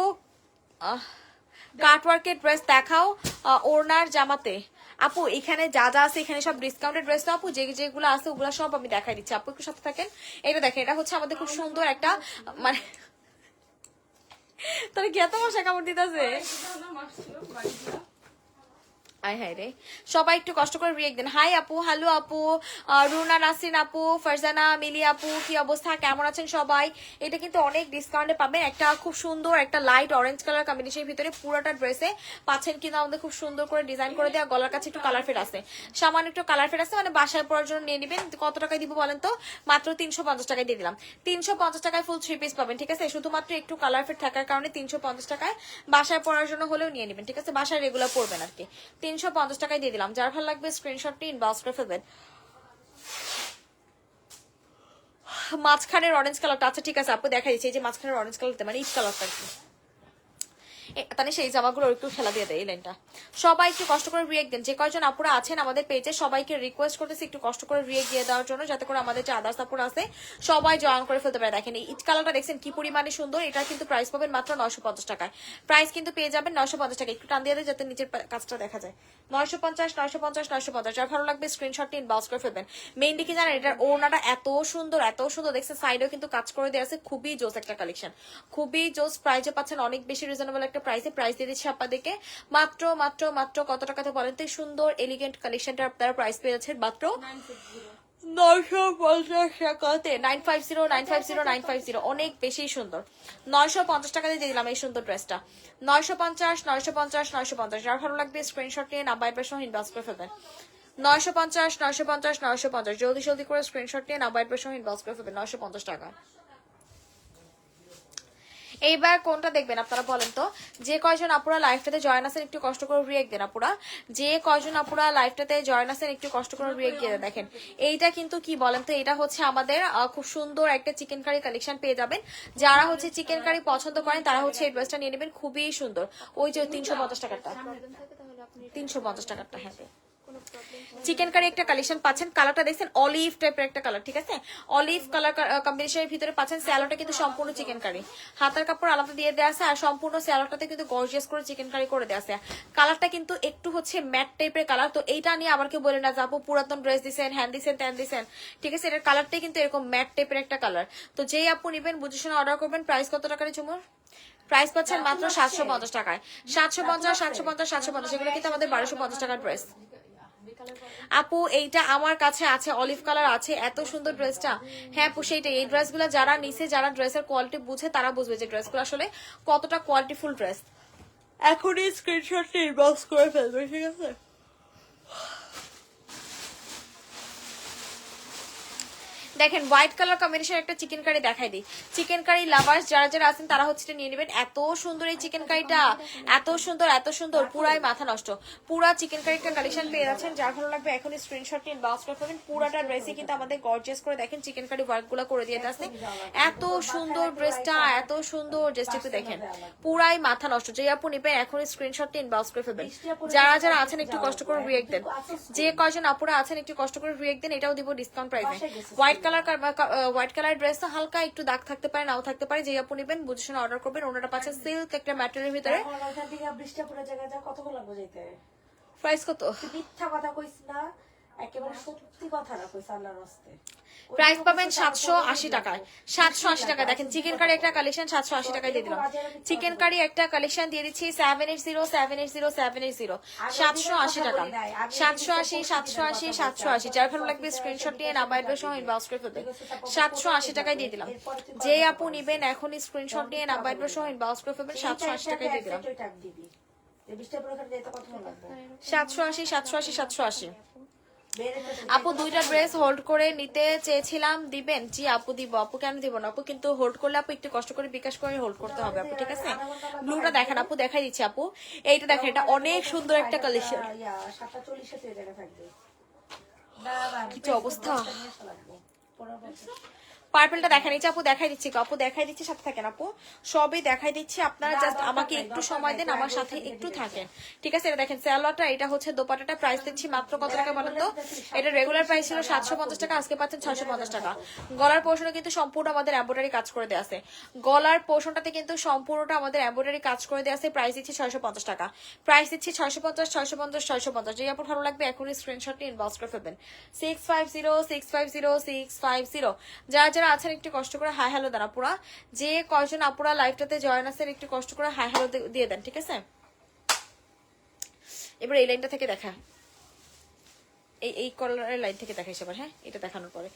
কাটওয়ার্কের ড্রেস দেখাও ওড়নার জামাতে। আপু এখানে যা যা আছে এখানে সব ডিসকাউন্টেড ড্রেস তো আপু, যেগুলো আছে ওগুলো সব আমি দেখাই দিচ্ছি আপু, একটু সাথে থাকেন। এটা দেখেন, এটা হচ্ছে আমাদের খুব সুন্দর একটা, মানে তোর কি এত মশা কামড় দিতেছে? আয় হায় রে, সবাই একটু কষ্ট করে রিয়েক্ট দেন। হাই আপু, হ্যালো আপু, রুনা নাসরিন আপু, ফারজানা মিলি আপু, কি অবস্থা, কেমন আছেন সবাই? এটা কিন্তু অনেক ডিসকাউন্টে পাবেন। একটা খুব সুন্দর একটা লাইট অরেঞ্জ কালার কম্বিনেশনের ভিতরে পুরোটা ড্রেসে পাচ্ছেন কিন্তু আমাদের খুব সুন্দর করে ডিজাইন করে দেওয়া। গলার কাছে একটু কালার ফেড আছে, সামান্য একটু কালার ফেড আছে, মানে বাসায় পরার জন্য নিয়ে নেবেন। কত টাকায় দিব বলেন তো? মাত্র 350 টাকায় দিয়ে দিলাম। 350 টাকায় ফুল 3 পিস পাবেন, ঠিক আছে। শুধুমাত্র একটু কালার ফেড থাকার কারণে 350 টাকায়, বাসায় পরার জন্য হলেও নিয়ে নেবেন, ঠিক আছে। বাসায় রেগুলার পরবেন আর কি। 350 টাকায় দিয়ে দিলাম। যার ভালো লাগবে স্ক্রিনশটটি ইনবক্স করে ফেলবেন। মাঝখানের অরেঞ্জ কালারটা, আচ্ছা ঠিক আছে আপু দেখা দিচ্ছি। এই যে মাঝখানের অরেঞ্জ কালারটা মানে ইট কালারটা আর কি, তাহলে সেই জামাগুলো একটু খেলা দিয়ে দেয় এই লাইনটা। সবাই একটু কষ্ট করে রিয়েক্ট দেন। যে কয়জন আপুরা আছেন আমাদের পেজে সবাইকে রিকোয়েস্ট করতেছি একটু কষ্ট করে রিয়েক্ট দিয়ে দেওয়ার জন্য, যাতে করে আমাদের যে আদার্স আপুরা আছে সবাই জয়েন করে ফেলতে পারে। দেখেন এই ইট কালারটা দেখছেন কি পরিমাণে সুন্দর। এটা কিন্তু প্রাইস পাবেন মাত্র 950 টাকায়। প্রাইস কিন্তু পেয়ে যাবেন 950 টাকা। একটু টান দিয়ে দেয় যাতে নিচের কাজটা দেখা যায়। 950 950 950। যার ভালো লাগবে স্ক্রিনশটটি ইনবক্স করে ফেলবেন। মেইনলি কি জানেন, এটার ওড়নাটা এত সুন্দর এত সুন্দর, দেখছেন সাইডেও কিন্তু কাজ করে দেওয়া আছে। খুবই জোস একটা কালেকশন, খুবই জোস। প্রাইসে পাচ্ছেন অনেক বেশি রিজনেবল একটা প্রাইসে। প্রাইস দিয়ে দিচ্ছি আপনাদেরকে মাত্র মাত্র মাত্র কত টাকাতে বলেন তো? সুন্দর এলিগেন্ট কালেকশনটা আপনারা প্রাইস পেয়ে যাচ্ছেন মাত্র 950 টাকাতে। 950 950 950, অনেক বেশি সুন্দর। 950 টাকাতে দিয়ে দিলাম এই সুন্দর ড্রেসটা। 950 950 950। যার ভালো লাগবে স্ক্রিনশট নিয়ে নাম্বার সহ ইনবক্স করে ফেলবেন। 950 950 950। জলদি জলদি করে স্ক্রিনশট নিয়ে নাম্বার সহ ইনবক্স করে ফেলবেন। 950 টাকা। এইবার কোনটা দেখবেন আপনারা বলেন তো? যে কয়জন আপুরা লাইভটাতে জয়েন আছেন একটু কষ্ট করে রিয়েক্ট দেন আপুরা। যে কয়জন আপুরা লাইভটাতে জয়েন আছেন একটু কষ্ট করে রিয়েক্ট দিয়ে দেখেন। এইটা কিন্তু কি বলেন তো, এটা হচ্ছে আমাদের খুব সুন্দর একটা চিকেন কারি কালেকশন পেয়ে যাবেন। যারা হচ্ছে চিকেন কারি পছন্দ করেন তারা হচ্ছে এই ড্রেসটা নিয়ে নেবেন, খুবই সুন্দর। ওই যে 350 টাকাটা, 350 টাকাটা, হ্যাঁ চিকেন কারি একটা কালেকশন পাচ্ছেন। কালারটা দেখছেন অলিভ টাইপের একটা কালার, ঠিক আছে। অলিভ কালার কম্বিনেশনের ভিতরে পাচ্ছেন। স্যালোটা কিন্তু সম্পূর্ণ চিকেন কারি, হাতার কাপড় আলাদা দিয়ে দেওয়া আছে, আর সম্পূর্ণ স্যালোটাতে কিন্তু গর্জিয়াস করে চিকেন কারি করে দেওয়া আছে। কালারটা কিন্তু একটু হচ্ছে ম্যাট টাইপের কালার। তো এইটা নিয়ে আবার কেউ বলে না যে আপু পুরাতন ড্রেস দিচ্ছেন, হ্যান্ড দিচ্ছেন, ত্যান দিচ্ছেন, ঠিক আছে। এটার কালারটাই কিন্তু এরকম ম্যাট টাইপের একটা কালার। তো যেই আপু নিবেন বুঝে শুনে অর্ডার করবেন। প্রাইস কত টাকার চুমুর? প্রাইস পাচ্ছেন মাত্র 750 টাকায়। 750 750 750। এগুলো কিন্তু আমাদের 1250 টাকার ড্রেস। আপু এইটা আমার কাছে আছে, অলিভ কালার আছে, এত সুন্দর ড্রেসটা। হ্যাঁ আপু সেইটাই, এই ড্রেসগুলো যারা নিছে, যারা ড্রেসের কোয়ালিটি বুঝে তারা বুঝবে যে ড্রেসগুলো আসলে কতটা কোয়ালিটিফুল ড্রেস। এখনই স্ক্রিনশটটা ইনবক্স করে ফেলবে, ঠিক আছে? দেখেন হোয়াইট কালার কম্বিনেশন একটা চিকেন কারি দেখাই দিই। চিকেন কারি লাভার্স যারা যারা আছেন তারা হচ্ছে নিয়ে নেবেন। এত সুন্দর এই চিকেন কারিটা, এত সুন্দর এত সুন্দর, পুরাই মাথা নষ্ট। পুরা চিকেন কারিটা কালেকশন পেয়ে যাচ্ছেন, যার ভালো লাগবে এখন স্ক্রিনশট নিয়ে ইনবক্স করে ফেলবেন। পুরাটা ড্রেসই কিন্তু আমাদের গর্জিয়াস করে দেখেন চিকেন কারি ওয়ার্কগুলো করে দিয়ে আছে। এত সুন্দর ড্রেসটা, এত সুন্দর ড্রেসটা একটু দেখেন, পুরাই মাথা নষ্ট। যে আপু নেবেন এখন স্ক্রিনশট নিয়ে ইনবক্স করে ফেলবেন। যারা যারা আছেন একটু কষ্ট করে রিয়েক্ট দেন, যে কয়জন আপুরা আছেন একটু কষ্ট করে রিয়েক্ট দেন, এটাও দিব ডিসকাউন্ট প্রাইসে। হোয়াইট কালার ড্রেস তো হালকা একটু দাগ থাকতে পারে, নাও থাকতে পারে, যে আপু নেবেন বুঝে শুনে অর্ডার করবেন। ওনারা পাচ্ছেন সিল্ক একটা ম্যাটেরিয়ালের ভিতরে। প্রাইস কত? মিথ্যা কথা কইছ না, একেবারে সত্যি কথা না কইছ আল্লাহর রাস্তে। প্রাইস পাবেন 780 টাকায়। 780 টাকা দেখেন চিকেন কারি একটা কালেকশন 780 টাকায় দিয়ে দিলাম। চিকেন কারি একটা কালেকশন দিয়ে দিচ্ছি 780 780 টাকা। 780 যার ভালো লাগবে স্ক্রিনশট নিয়ে নাম্বার অ্যাড্রেস সহ ইনবক্স করে ফেলবেন। 780 টাকায় দিয়ে দিলাম। যে আপু নিবেন এখনই স্ক্রিনশট নিয়ে নাম্বার অ্যাড্রেস সহ ইনবক্স করে ফেলবেন। 780 টাকায় দিয়ে দিলাম। 780 আপু দুইটা ড্রেস হোল্ড করে নিতে চেয়েছিলাম, দিবেন? জি আপু দিব। আপু কেন দিব না আপু, কিন্তু হোল্ড করলে আপু একটু কষ্ট করে বিকাশ করে হোল্ড করতে হবে আপু, ঠিক আছে? ব্লুটা দেখেন আপু, দেখাই দিচ্ছি আপু, এইটা দেখেন, এটা অনেক সুন্দর একটা কালেকশন। কি অবস্থা, পার্পলটা দেখাই দিচ্ছি আপু, দেখাই দিচ্ছি আপু, দেখাই দিচ্ছি, সাথে থাকেন আপু, সবই দেখাই দিচ্ছি। আপনারা জাস্ট আমাকে একটু সময় দেন, আমার সাথে একটু থাকেন, ঠিক আছে? এটা দেখেন সালোয়ারটা, এটা হচ্ছে দোপাট্টাটা। প্রাইস দিচ্ছি মাত্র কত টাকা বলেন তো? এটা রেগুলার প্রাইস ছিল 750 টাকা, আজকে পাচ্ছেন 650 টাকা। গলার পোর্শনে কিন্তু সম্পূর্ণ আমাদের এমব্রয়ডারি কাজ করে দেওয়া আছে। গলার পোর্শনটাতে কিন্তু সম্পূর্ণটা আমাদের এমব্রয়ডারি কাজ করে দেওয়া আছে। প্রাইস দিচ্ছি 650 টাকা। প্রাইস দিচ্ছি 650। যে আপনার ভালো লাগবে এখনই স্ক্রিনশট নিয়ে ইনবক্স করে ফেলবেন। 650650 যারা যারা আছেন একটু কষ্ট করে হাই হ্যালো দেন আপুরা। যে কয়জন আপুরা লাইভটাতে জয়েন আছেন একটু কষ্ট করে হাই হ্যালো দিয়ে দেন, ঠিক আছে? এবার এই লাইনটা থেকে দেখা, এই কলারের লাইন থেকে দেখাই সবার। হ্যাঁ, এটা দেখানোর পরে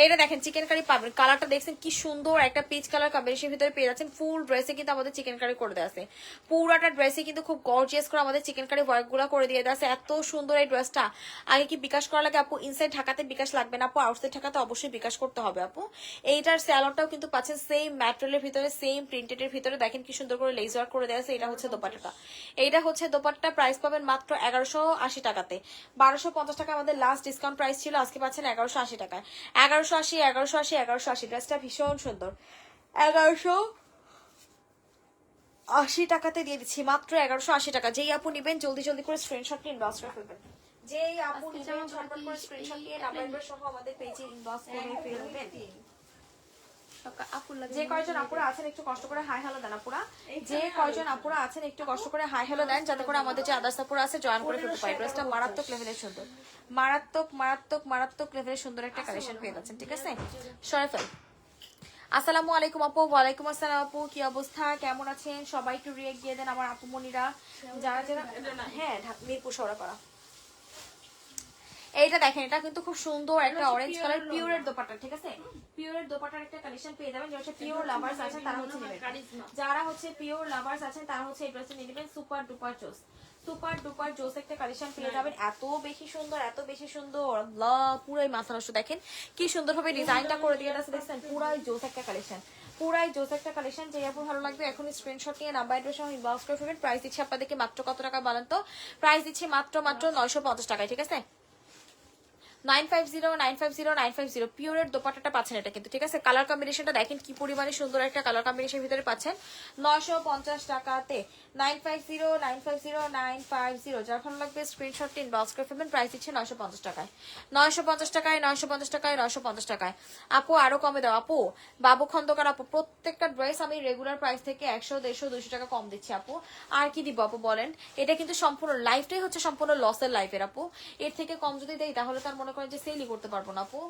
এটা দেখেন চিকেন কারি পাবেন। কালারটা দেখছেন কি সুন্দর, একটা পিচ কালার কম্বিনেশন ভিতরে পেয়ে যাচ্ছেন। ফুল ড্রেসে কিন্তু আমাদের চিকেন কারি করে দেওয়া আছে। পুরাটা ড্রেসে কিন্তু খুব গর্জিয়াস করে আমাদের চিকেন কারি ওয়ার্ক গুলা করে দিয়ে দেওয়া আছে। এত সুন্দর এই ড্রেসটা। আগে কি বিকাশ করা লাগে আপু? ইনসাইড ঢাকাতে বিকাশ লাগবে না আপু, আউটসাইড ঢাকাতে অবশ্যই বিকাশ করতে হবে আপু। এইটার স্যালোনটাও কিন্তু পাচ্ছেন সেম ম্যাটেরিয়ালের ভিতরে, সেম প্রিন্টেড এর ভিতরে। দেখেন কি সুন্দর করে লেস ওয়ার্ক করে দেওয়া আছে। এটা হচ্ছে দোপাট্টাটা, এইটা হচ্ছে দোপাট্টা। প্রাইস পাবেন মাত্র 1180 টাকাতে। 1250 টাকা আমাদের লাস্ট ডিসকাউন্ট প্রাইস ছিল, আজকে পাচ্ছেন 1180 টাকায়। 1180 ড্রেসটা ভীষণ সুন্দর। 1180 টাকাতে দিয়ে দিচ্ছি মাত্র 1180 টাকা। যেই আপু নিবেন জলদি জলদি করে স্ক্রিনশট নিয়ে ইনবক্স করে ফেলবেন। যেই আপু নিবেন ঝটপট করে স্ক্রিনশট নিয়ে নাম্বার সহ আমাদের পেজে ইনবক্স করে ফেলবেন। যে কয়জন আপুরা আছেন একটু কষ্ট করে হাই হ্যালো দেন আপুরা। যে কয়জন আপুরা আছেন একটু কষ্ট করে হাই হ্যালো দেন, যাতে করে আমাদের যে আদার্স আপুরা আছে জয়েন করে ফেলতে পারে। ড্রেসটা মারাত্মক লেভেলের সুন্দর, মারাত্মক লেভেলের সুন্দর একটা কালেকশন পেয়ে যাচ্ছেন, ঠিক আছে? শরীফল আসসালামু আলাইকুম আপু। ওয়ালাইকুম আসসালাম আপু, কি অবস্থা, কেমন আছেন সবাই? একটু রিয়েক্ট দিয়ে দেন আমার আপু মনিরা, যারা যারা। হ্যাঁ, মিরপুর সৌরা করা। এইটা দেখেন, এটা কিন্তু খুব সুন্দর একটা অরেঞ্জ কালার পিওরের দোপাট্টা, ঠিক আছে? পিওরের দোপাট্টার একটা কালেকশন পেয়ে যাবেন। যারা পিওর লাভার্স আছেন তারা হচ্ছে নেবেন, যারা হচ্ছে পিওর লাভার্স আছেন তারা হচ্ছে এই ড্রেসটা নিয়ে নেবেন। সুপার ডুপার জোস একটা কালেকশন পেয়ে যাবেন। এত বেশি সুন্দর আল্লাহ, পুরাই মাথা নষ্ট। দেখেন কি সুন্দর ভাবে ডিজাইনটা করে দিয়ে আছে, দেখছেন? পুরাই জোস একটা কালেকশন। যে আপু ভালো লাগবে এখন স্ক্রিনশট নিয়ে নাম্বার অ্যাড্রেস সহ ইনবক্স করে ফেলবেন। প্রাইস দিচ্ছি আপনাদেরকে মাত্র কত টাকা বলেন তো? প্রাইস দিচ্ছি মাত্র 950 টাকায়, ঠিক আছে? 950 পিওরের দোপাট্টাটা পাচ্ছেন এটা কিন্তু, ঠিক আছে? কালার কম্বিনেশনটা দেখেন কি পরিমাণে সুন্দর একটা কালার কম্বিনেশন ভিতরে পাচ্ছেন 950 টাকাতে। 950 যার ভালো লাগবে স্ক্রিনশট ইনবক্স করে ফেলবেন। প্রাইস দিচ্ছে 950 টাকায়। 950 টাকায়। আপু আরো কমে দাও আপু। বাবু খন্দকার আপু, প্রত্যেকটা ড্রেস আমি রেগুলার প্রাইস থেকে 100 150 200 টাকা কম দিচ্ছি আপু। আর কি দিব আপু বলেন? এটা কিন্তু সম্পূর্ণ লাইফটাই হচ্ছে সম্পূর্ণ লসের লাইফের আপু। এর থেকে কম যদি দেই তাহলে তার মনে করেন যে সেলই করতে পারবো না আপু।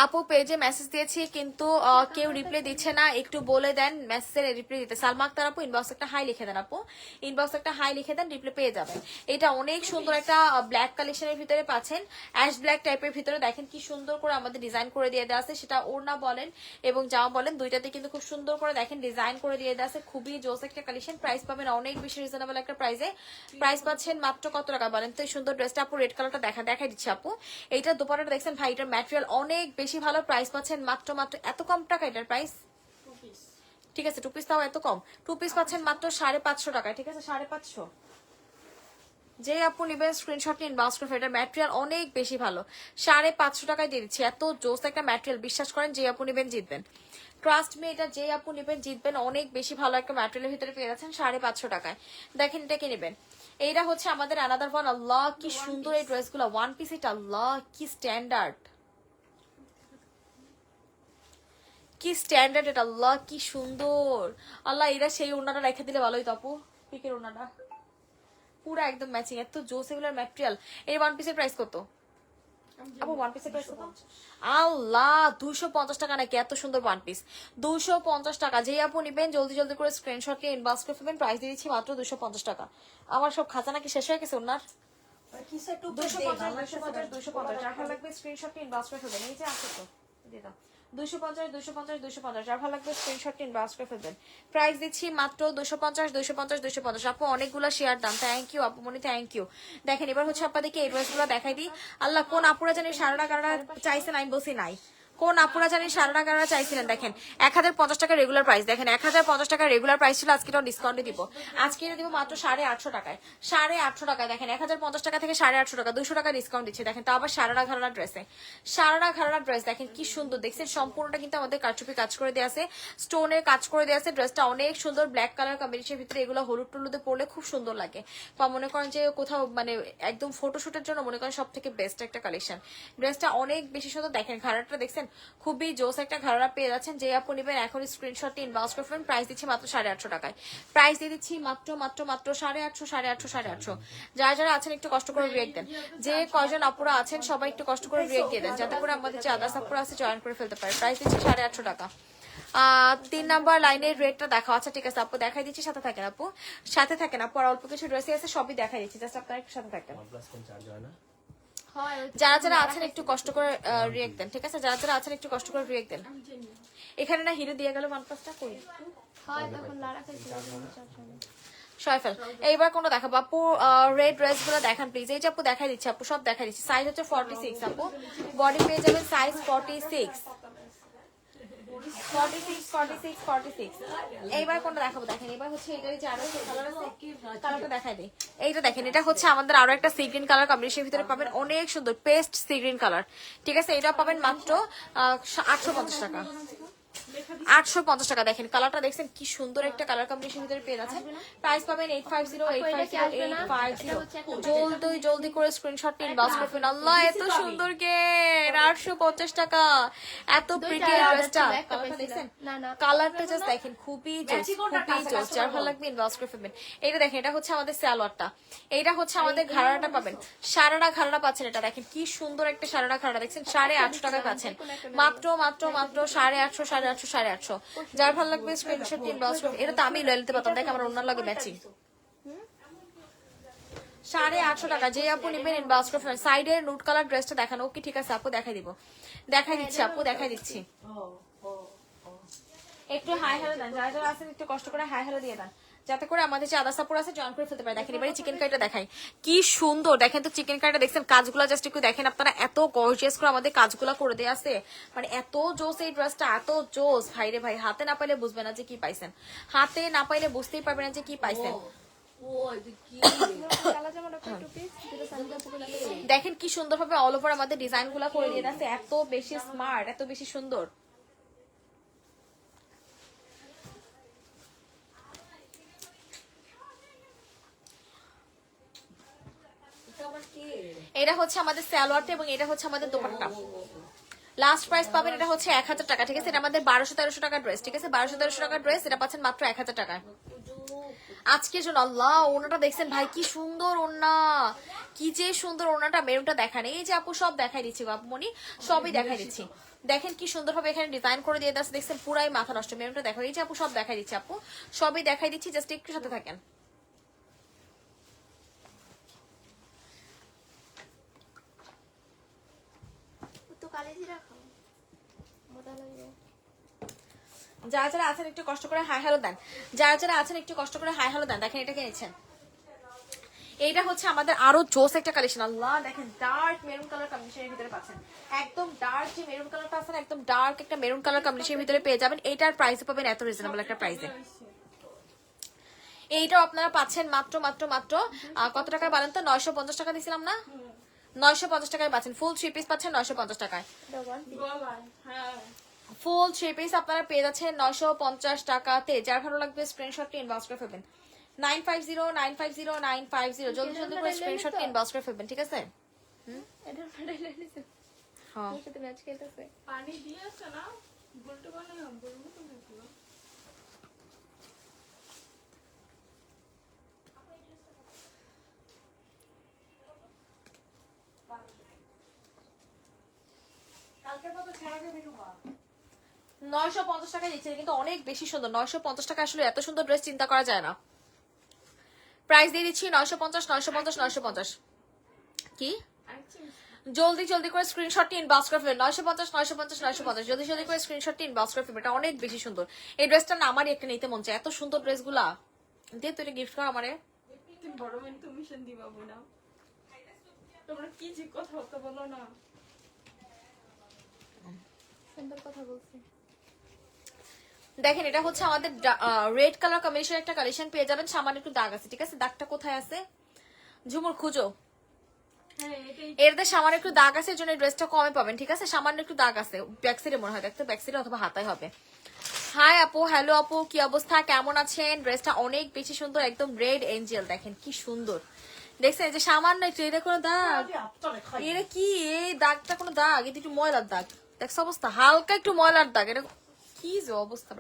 আপু পেজে মেসেজ দিয়েছি কিন্তু কেউ রিপ্লাই দিচ্ছে না, একটু বলে দেন মেসেজের রিপ্লাই দিতে। সালমা আক্তার আপু ইনবক্স একটা হাই লিখে দেন, আপু ইনবক্স একটা হাই লিখে দেন, রিপ্লাই পেয়ে যাবেন। এটা অনেক সুন্দর একটা ব্ল্যাক কালেকশনের ভিতরে পাচ্ছেন, অ্যাশ ব্ল্যাক টাইপের ভিতরে দেখেন কি সুন্দর করে আমাদের ডিজাইন করে দিয়ে দেওয়া আছে, সেটা ওড়না বলেন এবং জামা বলেন দুইটাতে কিন্তু খুব সুন্দর করে দেখেন ডিজাইন করে দিয়ে দেওয়া আছে। খুবই জোস একটা কালেকশন, প্রাইস পাবেন অনেক বেশি রিজনেবল একটা প্রাইসে। প্রাইস পাচ্ছেন মাত্র কত টাকা বলেন তো? এই সুন্দর ড্রেসটা আপু রেড কালারটা দেখাই দিচ্ছি আপু। এইটা দোপাট্টাটা দেখছেন ভাই, এটার ম্যাটেরিয়াল অনেক বেশি ভালো। প্রাইস পাচ্ছেন মাত্র এত কম টাকা এটার প্রাইস। ঠিক আছে, 2 পিস তাও এত কম। 2 পিস পাচ্ছেন মাত্র 550 টাকায়। ঠিক আছে, 550। যে আপু নিবেন স্ক্রিনশট নিন, বাউন্স করে এটার ম্যাটেরিয়াল অনেক বেশি ভালো। 550 টাকায় দিয়ে দিচ্ছি, এত জোস একটা ম্যাটেরিয়াল। বিশ্বাস করেন যে আপু নিবেন জিতবেন, ট্রাস্ট মি, এটা যে আপু নিবেন জিতবেন। অনেক বেশি ভালো একটা ম্যাটেরিয়ালের ভিতরে পেয়ে যাচ্ছেন 550 টাকায়। দেখেন এটা কি নেবেন, এইটা হচ্ছে আমাদের অ্যানাদার ওয়ান। আল্লাহ কি সুন্দর এই ড্রেসগুলো, ওয়ান পিস এটা। আল্লাহ কি স্ট্যান্ডার্ড, কি স্ট্যান্ডার্ড এটা। আল্লাহ কি সুন্দর। আল্লাহ এরা সেই ওড়নাটা রেখে দিলে ভালোই তো আপু, পিকের ওড়নাটা পুরো একদম ম্যাচিং, এত জোস এগুলোর ম্যাটেরিয়াল। এই ওয়ান পিসের প্রাইস কত আপু? ওয়ান পিসের প্রাইস কত? আল্লাহ 250 টাকা নাকি? এত সুন্দর ওয়ান পিস 250 টাকা। যেই আপু নিবেন জলদি জলদি করে স্ক্রিনশট নিয়ে ইনবক্স করে ফেলবেন। প্রাইস দিয়ে দিচ্ছি মাত্র 250 টাকা। আমার সব খাতা নাকি শেষ হয়ে গেছে ওনার? 250 টাকা লাগবে, স্ক্রিনশট নিয়ে ইনবক্স করে ফেলবেন। এই যে আছে তো দিয়ে দাও, 250 যার ভালো লাগবে স্ক্রিনশট নিন, বাস করে ফেলবেন। প্রাইস দিচ্ছি মাত্র 250। আপু অনেকগুলো শেয়ার দাম, থ্যাংক ইউ আপু মনি, থ্যাংক ইউ। দেখেন এবার হচ্ছে আপনাদেরকে এই ড্রেসগুলো দেখাই দিই। আল্লাহ কোন আপুরা জানি সারাটা গাড়া চাইছেন, আমি বসি নাই। কোন আপুরা জানি সারাটা গাড়া চাইছিলেন। দেখেন 1050 টাকা রেগুলার প্রাইস, দেখেন 1050 টাকা রেগুলার প্রাইস ছিল, আজকে ডিসকাউন্টে দিব। আজকে দিব মাত্র 850 টাকায়। 850 টাকায় দেখেন 1050 টাকা থেকে 850 টাকা, 200 টাকা ডিসকাউন্ট দিচ্ছে। দেখেন তা আবার সারাটা ঘাড়া ড্রেসে, সারাটা ঘাড়া ড্রেস দেখেন কি সুন্দর দেখছেন। সম্পূর্ণটা কিন্তু আমাদের কারচুপি কাজ করে দেওয়া আছে, স্টোনের কাজ করে দেওয়া আছে। ড্রেসটা অনেক সুন্দর, ব্ল্যাক কালার কম্বিনেশনের ভিতরে। এগুলো হলুদ টুলুদে পরলে খুব সুন্দর লাগে, বা মনে করেন যে কোথাও মানে একদম ফটোশুটের জন্য মনে করেন সব থেকে বেস্ট একটা কালেকশন। ড্রেসটা অনেক বেশি সুন্দর। দেখেন ঘাড়াটা দেখছেন, খুবই জোস একটা ঘাড়া পেয়ে যাচ্ছেন। যে আপু নেবেন এখন স্ক্রিনশট ইনবক্স করবেন। প্রাইস দিচ্ছি মাত্র 850 টাকায়। প্রাইস দিয়ে দিচ্ছি মাত্র 850। যারা যারা আছেন একটু কষ্ট করে রিয়েক্ট দেন। যে কয়জন আপুরা আছেন সবাই একটু কষ্ট করে রিয়েক্ট দিয়ে দেন, যাতে করে আমাদের যে আদার্স আপুরা আছে জয়েন করে ফেলতে পারে। প্রাইস দিচ্ছি 850 টাকা। 3 নাম্বার লাইনের রেটটা দেখো। আচ্ছা ঠিক আছে আপু, দেখাই দিচ্ছি, সাথে থাকেন আপু, সাথে থাকেন আপু। আর অল্প কিছু ড্রেসই আছে, সবই দেখাই দিচ্ছি, জাস্ট আপনারা একটু সাথে থাকেন। যারা যারা আছেন একটু কষ্ট করে রিয়েক্ট দেন, ঠিক আছে? যারা যারা আছেন একটু কষ্ট করে রিয়েক্ট দেন। এখানে না হিরো দিয়ে গেল 1+টা করি সয়ফেল। এইবার কোনটা দেখাবো আপু? রেড ড্রেস গুলো দেখান প্লিজ। এই যে আপু দেখাই দিচ্ছি আপু, সব দেখাই দিচ্ছি। সাইজ হচ্ছে 46 আপু, বডি পেয়ে যাবেন সাইজ 46। এইবার কোনটা দেখাবো দেখেন। এবার হচ্ছে এটারই যে আরো কালার আছে, কালারটা দেখাই দিই। এইটা দেখেন, এটা হচ্ছে আমাদের আরো একটা সি গ্রিন কালার কম্বিনেশনের ভিতরে পাবেন, অনেক সুন্দর পেস্ট সি গ্রিন কালার। ঠিক আছে, এটা পাবেন মাত্র 850 টাকা। 850 টাকা। দেখেন কালারটা দেখছেন কি সুন্দর একটা কালার কম্বিনেশন ভিতরে পেয়ে যাচ্ছেন। প্রাইস পাবেন 850। জলদি করে স্ক্রিনশট নিন, বাস করবেন। আল্লাহ এত সুন্দর কে 850 টাকা, এত প্রিটি ড্রেসটা। কালারটা দেখছেন, কালারটা জাস্ট দেখেন খুবই জোস, খুবই জোস। যার ভালো লাগবে ইনবক্স করে ফেলবেন। এটা দেখেন, এটা হচ্ছে আমাদের সালোয়ারটা, এইটা হচ্ছে আমাদের ঘাড়াটা পাবেন। সারাটা ঘাড়াটা পাচ্ছেন, এটা দেখেন কি সুন্দর একটা সারাটা ঘাড়া দেখছেন। 850 টাকা পাচ্ছেন মাত্র 850। যার ভালো লাগবে স্ক্রিনশট নিন, ব্রাউজ করুন। এটা তো আমি লয়ে নিতে পারতাম, দেখ আমার ওনার লাগে ম্যাচিং। 850 টাকা। যে আপু নিবেন ইনবক্স করে ফেলবেন। সাইডের নুট কালার ড্রেসটা দেখানো। ওকে ঠিক আছে আপু, দেখাই দিব, দেখাই দিচ্ছি আপু, দেখাই দিচ্ছি। একটু হাই হ্যালো দেন, যারা যারা আছেন একটু কষ্ট করে হাই হ্যালো দিয়ে দেন, যাতে করে আমাদের যে আদা সাপোর্ট আছে জয়েন করে ফেলতে পারে। দেখেন এবারে চিকেন কারিটা দেখাই, কি সুন্দর দেখেন তো চিকেন কারিটা দেখছেন। কাজগুলো জাস্ট একটু দেখেন আপনারা, এত গর্জিয়াস করে আমাদের কাজগুলো করে দেয়া আছে। মানে এত জোস এই ড্রেসটা, এত জোস ভাই রে ভাই। হাতে না পাইলে বুঝবে না যে কি পাইছেন, হাতে না পাইলে বুঝতেই পারবেন না যে কি পাইছেন। দেখেন কি সুন্দর ভাবে অল ওভার আমাদের ডিজাইন গুলা করে দিয়ে আছে, এত বেশি স্মার্ট, এত বেশি সুন্দর। এটা হচ্ছে আমাদের সালোয়ারটা এবং এটা হচ্ছে আমাদের দোপাট্টা। লাস্ট প্রাইস পাবেন এটা হচ্ছে 1000 টাকা। ঠিক আছে, এটা আমাদের 1200-1300 টাকার ড্রেস। ঠিক আছে, 1200-1300 টাকার ড্রেস, এটা পাচ্ছেন মাত্র 1000 টাকায় আজকের জন্য। আল্লাহ ওনাটা দেখছেন ভাই, কি সুন্দর ওনা, কি যে সুন্দর ওনাটা। মেরুনটা দেখান, এই যে আপু সব দেখাই দিচ্ছি, আপু মনি সবই দেখাই দিচ্ছি। দেখেন কি সুন্দরভাবে এখানে ডিজাইন করে দিয়ে দিচ্ছে, দেখছেন পুরাই মাথা নষ্ট। মেরুনটা দেখো, এই যে আপু সব দেখাই দিচ্ছি, আপু সবই দেখাই দিচ্ছি, জাস্ট একটু সাথে থাকেন। তো কালেজি রাখো মোটা লাগবে। যারা যারা আছেন একটু কষ্ট করে হাই হ্যালো দেন, যারা যারা আছেন একটু কষ্ট করে হাই হ্যালো দেন। দেখেন এটা কিনেছেন, এইটা হচ্ছে আমাদের আরো জোস একটা কালেকশন। আল্লাহ দেখেন ডার্ক মেরুন কালার কম্বিনেশনের ভিতরে পাচ্ছেন, একদম ডার্ক যে মেরুন কালারটা আছে না, একদম ডার্ক একটা মেরুন কালার কম্বিনেশনের ভিতরে পেয়ে যাবেন। এইটার প্রাইস পাবেন এত রিজনেবল একটা প্রাইসে। এইটাও আপনারা পাচ্ছেন মাত্র মাত্র মাত্র কত টাকায় বলেন তো? 950 টাকা দিছিলাম না? 950 টাকায় পাচ্ছেন, ফুল 3 পিস পাচ্ছেন 950 টাকায়। ফুল 3 পিস আপনারা পেয়ে যাচ্ছেন 950 টাকাতে। যার ভালো লাগবে স্ক্রিনশটটি ইনবক্স করে ফেলবেন 9509500950, জলদি জলদি করে স্ক্রিনশটটি ইনবক্স করে ফেলবেন, ঠিক আছে? এটা ফাটাই লাইছে হ্যাঁ ওর সাথে ম্যাচ খেলতেছে। পানি দিয়েছে না, বলতে পারে না, বলবো তো দেখলো। কালকের মতো ছেড়ে দেবে রুমা। 950 টাকা দিচ্ছে, কিন্তু অনেক বেশি সুন্দর। 950 টাকা আসলে এত সুন্দর ড্রেস চিন্তা করা যায় না। প্রাইস দিয়ে দিচ্ছি 950 950 950। কি জলদি জলদি করে স্ক্রিনশটটি ইনবক্স করে ফেলবেন 950 950 950, জলদি জলদি করে স্ক্রিনশটটি ইনবক্স করে ফেলবেন। এটা অনেক বেশি সুন্দর। এই ড্রেসটা না আমারই একটা নিতে মন চায়, এত সুন্দর ড্রেসগুলা। দিয়ে তুই গিফট কর আমারে। তুমি বড় মেন তুমি মিশন দিবা না, তোমরা কি যে কথা হতে বলো না। সুন্দর কথা বলছি। দেখেন এটা হচ্ছে আমাদের রেড কালার কম্বিনেশন একটা কালেকশন পেয়ে যাবেন। সামান্য একটু দাগ আছে, ঠিক আছে? দাগটা কোথায় আছে ঝুমুর খুঁজো। এরতে সামান্য একটু দাগ আছে, এর জন্য ড্রেসটা কমে পাবেন, ঠিক আছে? সামান্য একটু দাগ আছে, ব্যাক সাইডে মনে হয়, দেখতে ব্যাক সাইডে অথবা হাতায় হবে। হাই আপু, হ্যালো আপু, কি অবস্থা, কেমন আছেন? ড্রেসটা অনেক বেশি সুন্দর, একদম রেড এঞ্জেল, দেখেন কি সুন্দর। দেখছেন যে সামান্য একটু, এটা কোনো দাগ? এটা কি এই দাগটা কোনো দাগ? এটা একটু ময়লার দাগ, দেখছো অবস্থা, হালকা একটু ময়লার দাগ। এটা কি যে অবস্থা,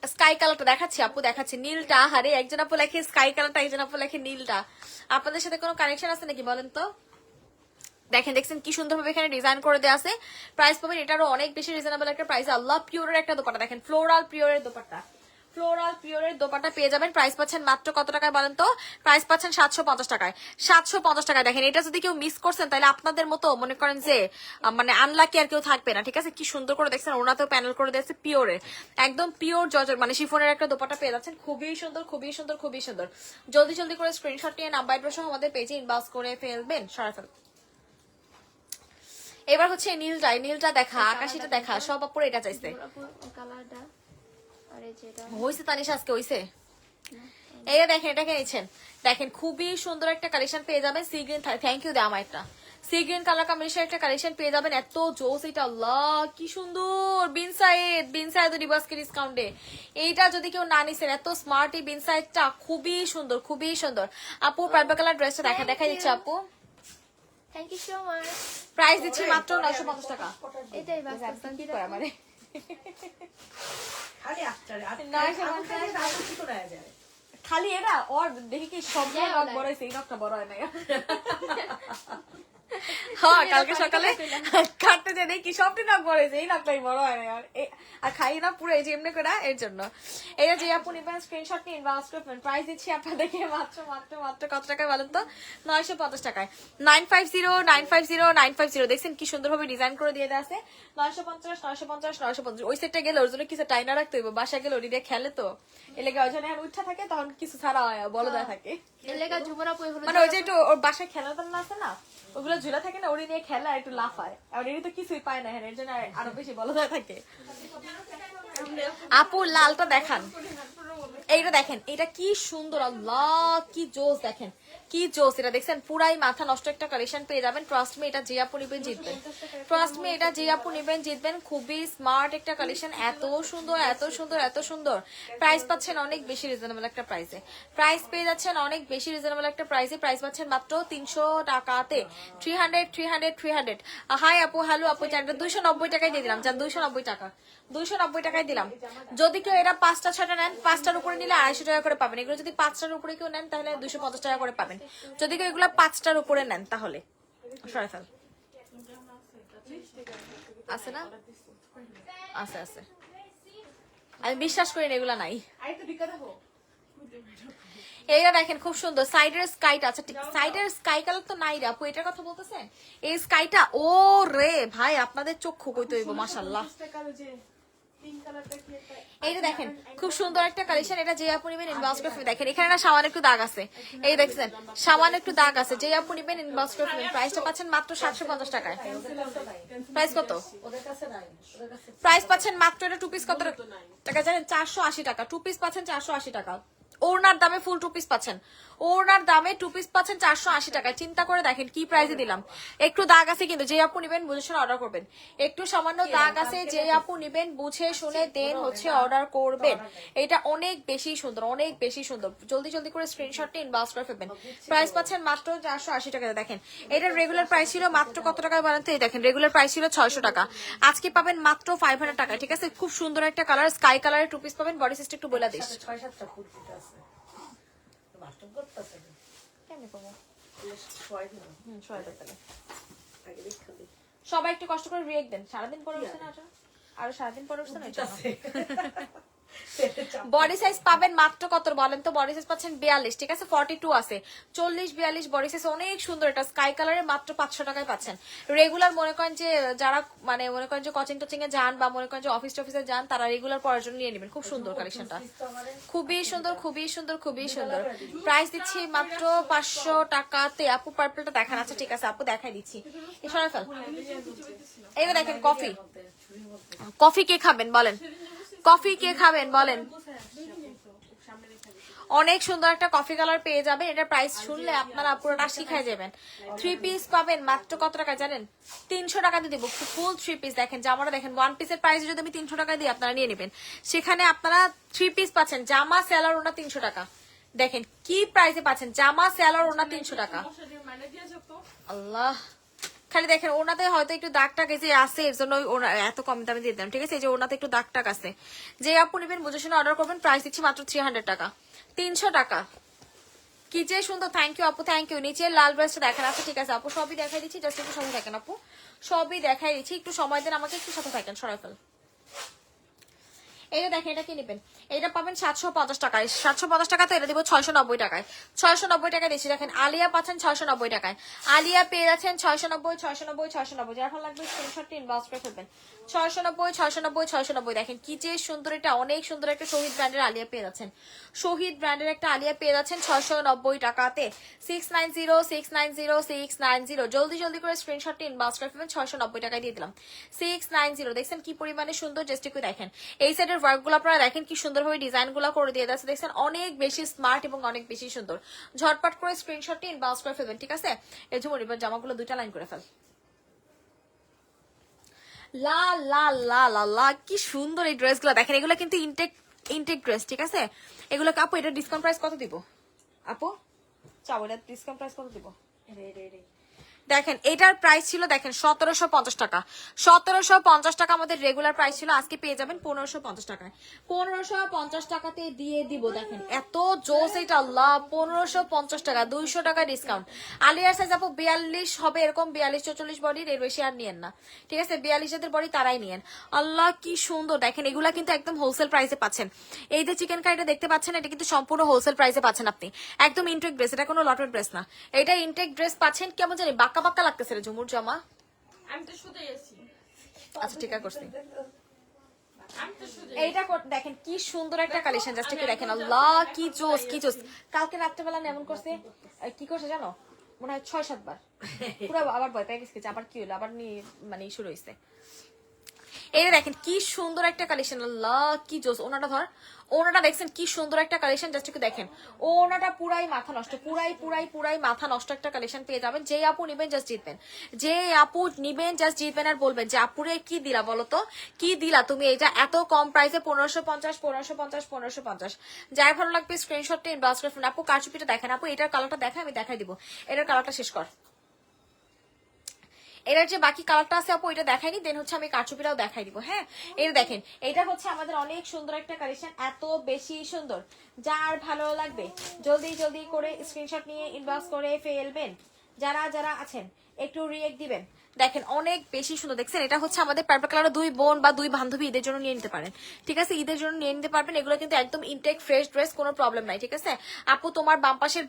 স্কাই কালারটা দেখাচ্ছি আপু, দেখাচ্ছি নীলটা। আরে একজন আপু লেখে স্কাই কালারটা, একজন আপু লেখে নীলটা। আপনাদের সাথে কোনো কানেকশন আছে নাকি বলেন তো? দেখেন, দেখছেন কি সুন্দরভাবে এখানে ডিজাইন করে দেওয়া আছে। প্রাইস পাবেন এটারও অনেক বেশি রিজনেবল একটা প্রাইস। আল্লাহ পিওরের একটা দোপাট্টা দেখেন, ফ্লোরাল পিওরের দোপাট্টা, ফ্লোরাল পিওরের দোপাট্টা পেয়ে যাবেন। প্রাইস পাচ্ছেন মাত্র কত টাকায় বলেন তো? প্রাইস পাচ্ছেন 750 টাকায়। 750 টাকায়। দেখেন এটা যদি কেউ মিস করছেন তাহলে আপনাদের মতো মনে করেন যে মানে আনলাকি আর কেউ থাকবে না, ঠিক আছে? কি সুন্দর করে দেখছেন, ওনাতেও প্যানেল করে দিয়েছে পিওরের, একদম পিওর জর্জেট মানে শিফনের একটা দোপাট্টা পেয়ে যাচ্ছেন। খুবই সুন্দর, খুবই সুন্দর, খুবই সুন্দর। জলদি জলদি করে স্ক্রিনশট নিয়ে নাম্বার সহ আমাদের পেজে ইনবক্স করে ফেলবেন, সরাই ফেলবেন। এবার হচ্ছে নীলটা, নীলটা দেখা, আকাশিটা দেখা, সব আপুর এটা চাইছে। কালারটা আর এই যেটা হইছে তানিশা আজকে হইছে। এইটা দেখেন, এটাকে নিচ্ছেন, দেখেন খুবই সুন্দর একটা কালেকশন পেয়ে যাবেন। সি গ্রিন, থ্যাংক ইউ দে আমার একটা সি গ্রিন কালার কম্বিনেশন একটা কালেকশন পেয়ে যাবেন। এত জোস এটা, আল্লাহ কি সুন্দর। বিনসাইড রিভার্সকে ডিসকাউন্টে এইটা যদি কেউ না নিছেন, এত স্মার্ট এই বিনসাইডটা, খুবই সুন্দর, খুবই সুন্দর। আপু পার্পল কালার ড্রেসটা দেখাই দিচ্ছে আপু। Thank you so much. Price দিচ্ছি মাত্র 950 টাকা। এটাই বাস কি করে আমারে খালি আফটারে আর 950 টাকা কি করে যায়। খালি এরা ওর দেখি কি সব নখ বড় হয়েছে, এই নখটা বড় হয় না। হ্যাঁ কালকে সকালে কাটতে যে দেখি সবটি নখ বড় হয়েছে, এই নখটাই বড় হয় না। আর খাই না পুরো এই যে এমনি করে, এর জন্য এটা যে আপনি নিবেন স্ক্রিনশট নিয়ে ইনবক্স করবেন। প্রাইস দিচ্ছি আপনাদেরকে মাত্র মাত্র মাত্র কত টাকায় বলেন তো? 950 টাকায়। 950 দেখছেন কি সুন্দরভাবে ডিজাইন করে দিয়ে দেওয়া আছে। 950 950 950। ওই সেটটা গেলে ওর জন্য কিছু টাইনা রাখতে হইব, বাসায় গেলে ওটি দিয়ে খেলে তো এলাকা ওই জন্য উঠা থাকে, তখন কিছু ছাড়া হয় বলো দেওয়া থাকে। এলাকা যুবরা পই হলো মানে ওই যে একটু ওর বাসায় খেলার দান্না আছে না, ওগুলো ঝুলা থাকে না, ওরি নিয়ে খেলা একটু লাফায়, আর এর তো কিছুই পায় না, হ্যাঁ এর জন্য আরো বেশি বলা দেওয়া থাকে। আপু লালটা দেখান, এইটা দেখেন, এটা কি সুন্দর, আল্লাহ কি জোস, দেখেন কি জোস। এটা দেখছেন পুরাই মাথা নষ্ট একটা কালেকশন পেয়ে যাবেন। ট্রাস্ট মি এটা যে আপু নিবেন জিতবেন, ট্রাস্ট মি এটা যে আপু নিবেন জিতবেন। খুবই স্মার্ট একটা কালেকশন, এত সুন্দর এত সুন্দর এত সুন্দর। প্রাইস পাচ্ছেন অনেক বেশি রিজনেবল একটা প্রাইসে, প্রাইস পেয়ে যাচ্ছেন অনেক বেশি রিজনেবল একটা প্রাইসে। প্রাইস পাচ্ছেন মাত্র 300 টাকাতে। 300। হাই আপু, হ্যালো আপু, চ্যানেলটা 290 টাকায় দিয়ে দিলাম, যান 290 টাকা, 290 টাকায় দিলাম। যদি কেউ এরা 5টা 6টা নেন, 5টার উপরে নিলে 250 টাকা করে পাবেন। এগুলো যদি 5টার উপরে কেউ নেন তাহলে 250 টাকা করে পাবেন, যদি কেউ এগুলো 5টার উপরে নেন তাহলে। সরাই ফেল। আছে না? আছে আছে, আমি বিশ্বাস করি না এগুলা নাই। এইটা দেখেন খুব সুন্দর সাইডের স্কাইটা। আচ্ছা ঠিক, সাইডের স্কাই কালার তো নাই রে আপু, এটার কথা বলতেছেন? এই স্কাইটা, ও রে ভাই আপনাদের চক্ষু কইতে হইব মাশাআল্লাহ। এইটা দেখেন খুব সুন্দর একটা কালেকশন, এটা যে আপু নিবেন ইনবক্স করে দেখেন, এখানে না সামান্য একটু দাগ আছে, এই দেখছেন সামান্য একটু দাগ আছে, যে আপু নিবেন ইনবক্স করে ফেলবেন। প্রাইসটা পাচ্ছেন মাত্র 750 টাকায়। প্রাইস কত? প্রাইস পাচ্ছেন মাত্র, এটা টু পিস কত টাকা জানেন? 480 টাকা। টু পিস পাচ্ছেন 480 টাকা। ওড়নার দামে ফুল টু পিস পাচ্ছেন, ওড়নার দামে টু পিস পাচ্ছেন 480 টাকায়। চিন্তা করে দেখেন কি প্রাইসে দিলাম। একটু দাগ আছে কিন্তু, যে আপু নিবেন বুঝে শুনে অর্ডার করবেন। একটু সামান্য দাগ আছে, যে আপু নিবেন বুঝে শুনে দেন হচ্ছে অর্ডার করবেন। এটা অনেক বেশি সুন্দর, অনেক বেশি সুন্দর। জলদি জলদি করে স্ক্রিনশটটা ইনবক্স করে ফেলবেন। প্রাইস পাচ্ছেন মাত্র 480 টাকায়। দেখেন এটার রেগুলার প্রাইস ছিল মাত্র কত টাকায় বলেন তো? এই দেখেন রেগুলার প্রাইস ছিল 600 টাকা, আজকে পাবেন মাত্র 500 টাকায়। ঠিক আছে, খুব সুন্দর একটা কালার, স্কাই কালারের টু পিস পাবেন। বডি সাইজটা একটু বলে দিস। সবাই একটু কষ্ট করে রিয়েক্ট দেন। সারাদিন পরে উঠছে না, আর সারাদিন পরে উঠছে না। বডি সাইজ পাবেন মাত্র কত বলেন তো? বডি সাইজ পাচ্ছেন 42, ঠিক আছে 42 আছে, 40 42 বডি সাইজ অনেক সুন্দর। এটা স্কাই কালারে মাত্র 500 টাকায় পাচ্ছেন। রেগুলার মনে করেন যে যারা মানে মনে করেন যে কোচিং টোচিং এ যান বা মনে করেন যে অফিস টফিসে যান, তারা রেগুলার পরার জন্য নিয়ে নেবেন। খুব সুন্দর কালেকশনটা, খুবই সুন্দর খুবই সুন্দর খুবই সুন্দর। প্রাইস দিচ্ছি মাত্র 500 টাকাতে। আপু পার্পলটা দেখান। আচ্ছা ঠিক আছে আপু দেখাই দিচ্ছি, সরাই ফেল। এইটা দেখেন কফি, কফি কে খাবেন বলেন? কফি কে খাবেন বলেন? অনেক সুন্দর একটা কফি কালার পেয়ে যাবেন। এটা প্রাইস শুনলে আপনারা পুরোটা শিখাই যাবেন। থ্রি পিস পাবেন মাত্র কত টাকা জানেন? 300 টাকা দিয়ে দিব ফুল থ্রি পিস। দেখেন জামাটা দেখেন, ওয়ান পিসের প্রাইস যদি আমি 300 টাকা দিই আপনারা নিয়ে নেবেন। সেখানে আপনারা থ্রি পিস পাচ্ছেন, জামা সেলার ওনা 300 টাকা। দেখেন কি প্রাইসে পাচ্ছেন, জামা সেলার ওনা 300 টাকা। আল্লাহ, খালি দেখেন ওনাতে হয়তো একটু দাগ টাক যে আছে, এর জন্য এত কম দামে দিয়ে দিলাম। ঠিক আছে, এই যে ওনাতে একটু দাগ টাক আছে। যে আপু নেবেন বুঝে শুনে অর্ডার করবেন। প্রাইস দিচ্ছি মাত্র 300 টাকা, 300 টাকা। কি যে সুন্দর, থ্যাংক ইউ আপু, থ্যাংক ইউ। নিচে লাল ব্রাশটা দেখেন। আচ্ছা ঠিক আছে আপু সবই দেখাই দিচ্ছি, জাস্ট একটু সময় থাকেন আপু, সবই দেখাই দিচ্ছি, একটু সময় দেন আমাকে, একটু সাথে থাকেন। সরাই ফেল। এটা দেখেন, এটা কি নেবেন? এটা পাবেন 750 টাকায়। 750 টাকা তো এটা দিব 690 টাকায়। 690 টাকা দিচ্ছি। দেখেন আলিয়া পাচ্ছেন 690 টাকায়। আলিয়া পেয়ে যাচ্ছেন 690 690 690। যার ভালো লাগবে স্ক্রিনশটটি ইনবক্স করে ফেলবেন। 690 690 690। দেখেন কি যে সুন্দর, এটা অনেক সুন্দর একটা শহীদ ব্র্যান্ডের আলিয়া পেয়ে যাচ্ছেন। শহীদ ব্র্যান্ডের একটা আলিয়া পেয়ে যাচ্ছেন 690 টাকাতে। 690 690 690। জলদি জলদি করে স্ক্রিনশটটি ইনবক্স করে ফেলবেন। 690 টাকায় দিয়ে দিলাম 690। দেখছেন কি পরিমাণে সুন্দর, জাস্ট একটু দেখেন এই সাইডের ওয়ার্কগুলো আপনারা দেখেন কি সুন্দরভাবে ডিজাইনগুলো করে দিয়ে যাচ্ছে। দেখছেন অনেক বেশি স্মার্ট এবং অনেক বেশি সুন্দর। ঝটপট করে স্ক্রিনশটটি ইনবক্স করে ফেলবেন। ঠিক আছে, এই ঝুমুর এবার জামাগুলো দুইটা লাইন করে ফেল। লা লা লা লা লা, কি সুন্দর এই ড্রেসগুলো দেখেন। এগুলো কিন্তু ইনটেক ড্রেস। ঠিক আছে, এগুলো আপু এটা ডিসকাউন্ট প্রাইস কত দিব আপু? চাও এটা ডিসকাউন্ট প্রাইস কত দিব? দেখেন এটার প্রাইস ছিল দেখেন 1750 টাকা। 1750 টাকা আমাদের রেগুলার প্রাইস ছিল, আজকে পেয়ে যাবেন 1550 টাকায়। 1550 টাকাতে দিয়ে দিব। দেখেন এত জোস এটা, আল্লাহ 1550 টাকা, 200 টাকা ডিসকাউন্ট। আলিয়ার সাইজ আপু 42 হবে, এরকম 42 44 বডির, এর বেশি আর নিয়েন না। ঠিক আছে, 42 যাদের বডি তারাই নিয়েন। আল্লাহ কি সুন্দর দেখেন, এগুলা কিন্তু একদম হোলসেল প্রাইসে পাচ্ছেন। এই যে চিকেন কারিটা দেখতে পাচ্ছেন, এটা কিন্তু সম্পূর্ণ হোলসেল প্রাইসে পাচ্ছেন আপনি। একদম ইনটেক ড্রেস, এটা কোনো লটের ড্রেস না, এটা ইনটেক ড্রেস পাচ্ছেন। কেমন জানি বাঁকা বাঁকা লাগতেছে রে ঝুমুর জামা। আমি তো শুধু এসি। আচ্ছা ঠিক আছে করছি। আমি তো শুধু এইটা দেখেন কি সুন্দর একটা কালেকশন, জাস্ট একটু দেখেন। আল্লাহ কি জোস কি জোস। কালকে রাত্রেবেলা এমন করছে, কি করছে জানো, মনে হয় 6-7 বার পুরো আবার ভয় পেয়ে গেছে। আবার কি হলো, আবার মানে শুরু হয়েছে। এই দেখেন কি সুন্দর একটা কালেকশন, আল্লাহ কি জোস। ওনাটা ধর, ওনাটা দেখছেন কি সুন্দর একটা কালেকশন, জাস্ট একটু দেখেন। ওনাটা পুরাই মাথা নষ্ট, পুরাই মাথা নষ্ট একটা কালেকশন পেয়ে যাবেন। যে আপু নিবেন জাস্ট জিতবেন, যে আপু নিবেন জাস্ট জিতবেন। আর বলবেন যে আপুরে কি দিলা বলো তো, কি দিলা তুমি এটা এত কম প্রাইসে? 1550 1550 1550। যাই ভালো লাগবে স্ক্রিনশটটা ইনবক্স করে ফেলুন। আপু কারচুপিটা দেখেন, আপু এটার কালারটা দেখেন, আমি দেখাই দিব। এটার কালারটা শেষ কর। এটার যে বাকি কালারটা আছে আপু এটা দেখাইনি, দেন হচ্ছে আমি কারচুপিটাও দেখাই দিব। হ্যাঁ, এটা দেখেন, এটা হচ্ছে আমাদের অনেক সুন্দর একটা কালেকশন, এত বেশি সুন্দর। যার ভালো লাগবে জলদি জলদি করে স্ক্রিনশট নিয়ে ইনবক্স করে ফেলবেন। যারা যারা আছেন একটু রিয়েক্ট দিবেন। দেখেন অনেক বেশি সুন্দর, দেখছেন এটা হচ্ছে আমাদের পার্পল কালার, দুই বোন বা দুই বান্ধবী ঈদের জন্য নিয়ে নিতে পারেন, ঠিক আছে, ঈদের জন্য নিয়ে নিতে পারবেন। এগুলো কিন্তু একদম ইনটেক ফ্রেশ ড্রেস, কোনো প্রবলেম নাই, ঠিক আছে। আপু তোমার বাম পাশের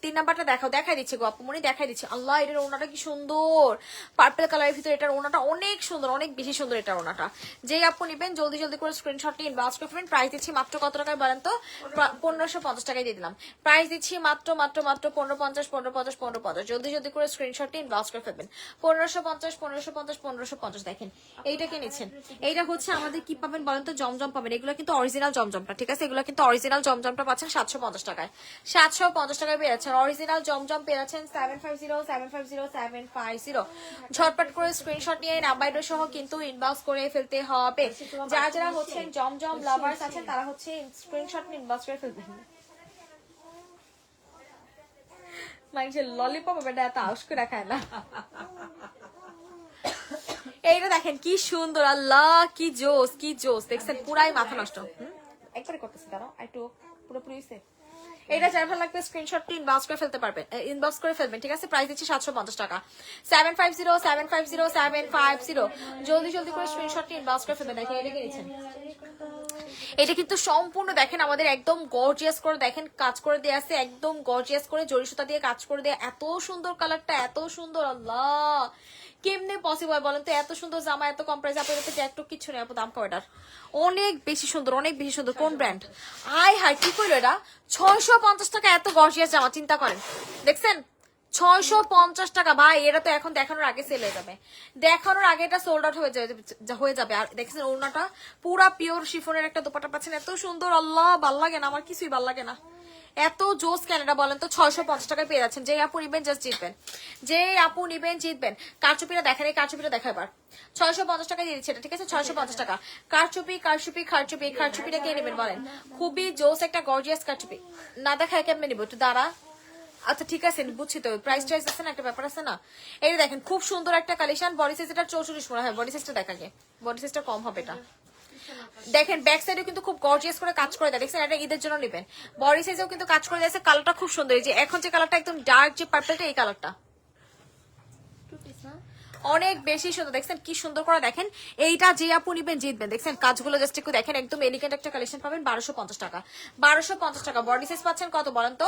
3 নাম্বারটা দেখাই দিচ্ছে গো আপুমনি, দেখাই দিচ্ছে। আল্লাহ, এটার ওনাটা কি সুন্দর, পার্পল কালারের ভিতরে এটার ওনাটা অনেক সুন্দর, অনেক বেশি সুন্দর এটার ওনাটা। যেই আপু নিবেন জলদি জলদি করে স্ক্রিনশট নিয়ে ইনবক্স করে ফেলেন। প্রাইস দিচ্ছি মাত্র কত টাকায় বলেন তো? 1550 টাকায় দিয়ে দিলাম। প্রাইস দিচ্ছি মাত্র 1550। জলদি জলদি করে স্ক্রিনশট নিয়ে ইনবক্স করে ফেলবেন। 1550। দেখেন এইটা কে নিচ্ছেন, এইটা হচ্ছে আমাদের কি পাবেন বলেন তো? জমজম পাবেন। এগুলো কিন্তু অরিজিনাল জমজমটা, ঠিক আছে, এগুলো কিন্তু অরিজিনাল জমজমটা পাচ্ছেন 750 টাকায়। 750 টাকায় পেয়ে যাচ্ছেন অরিজিনাল জমজম, পেয়ে যাচ্ছেন 750। ঝটপট করে স্ক্রিনশট নিয়ে নাম্বার সহ কিন্তু ইনবক্স করে ফেলতে হবে। যারা যারা হচ্ছেন জমজম লাভার্স আছেন তারা হচ্ছে স্ক্রিনশট নিয়ে ইনবক্স করে ফেলবেন। মানুষের ললিপপ বেটা এত আউস করে খায় না। এইটা দেখেন কি সুন্দর, আল্লাহ কি জোস, কি জোস, দেখছেন পুরাই মাথা নষ্ট। একবারে করতেছি দাঁড়াও, একটু পুরোপুরি এটা যার ভালো লাগবে স্ক্রিনশটটি ইনবক্স করে ফেলতে পারবেন, ইনবক্স করে ফেলবেন, ঠিক আছে। প্রাইস দিচ্ছি 750 টাকা। 750। জলদি জলদি করে স্ক্রিনশটটি ইনবক্স করে ফেলবেন। দেখেন এটা কিনেছেন, এটা কিন্তু সম্পূর্ণ দেখেন আমাদের একদম গর্জিয়াস করে দেখেন কাজ করে দেয়া আছে, একদম গর্জিয়াস করে জরি সুতা দিয়ে কাজ করে দেয়া। এত সুন্দর কালারটা, এত সুন্দর, আল্লাহ কেমনে পসিবল বলেন তো? এত সুন্দর জামা এত কম প্রাইস, আপনাদের একটু কিছু নেই আপু, দাম কম এটার, অনেক বেশি সুন্দর, অনেক বেশি সুন্দর। কোন ব্র্যান্ড? আয় হাই কি করলো এটা? 650 টাকা এত গর্জিয়াস জামা, চিন্তা করেন, দেখছেন 650 টাকা ভাই। এটা তো এখন দেখানোর আগে সেল হয়ে যাবে, দেখানোর আগে এটা সোল্ড আউট হয়ে যাবে। আর দেখছেন ওড়নাটা পুরা পিওর শিফনের একটা দোপাট্টা পাচ্ছেন, এত সুন্দর, আল্লাহ ভাল লাগে না, আমার কিছুই ভাল লাগে না, এত জোস কেন এটা বলেন তো? 650 টাকায় পেয়ে যাচ্ছেন। যে আপু নিবেন জাস্ট জিতবেন, যে আপু নিবেন জিতবেন। কারচুপিটা দেখেন, এই কারচুপিটা দেখা এবার 650 টাকা দিয়ে দিচ্ছে এটা, ঠিক আছে, 650 টাকা। কারচুপিটা কে নেবেন বলেন? খুবই জোস একটা গর্জিয়াস কারচুপি, না দেখায় কেমনে নিবো? একটু দাঁড়া, আচ্ছা ঠিক আছে বুঝছি তো, প্রাইস টাইস আছে না, একটা ব্যাপার আছে না। এই দেখেন খুব সুন্দর একটা কালেকশন, বডি সাইজ এটা 44 মনে হয়, বডি সাইজটা দেখাকে, বডি সাইজটা কম হবে এটা। দেখেন ব্যাক সাইডে কিন্তু খুব গর্জিয়াস করে কাজ করে দেয়, দেখছেন এটা ঈদের জন্য নেবেন। বডি সাইজেও কিন্তু কাজ করে দিয়েছে, কালারটা খুব সুন্দর। এই যে এখন যে কালারটা একদম ডার্ক যে পার্পলটা, এই কালারটা অনেক বেশি সুন্দর, দেখছেন কি সুন্দর করে দেখেন। এইটা যে আপু নিবেন জিতবেন, দেখছেন কাজগুলো জাস্ট একটু দেখেন, একদম এলিগেন্ট একটা কালেকশন পাবেন। 1250 টাকা, 1250 টাকা। বডি সাইজ পাচ্ছেন কত বলেন তো?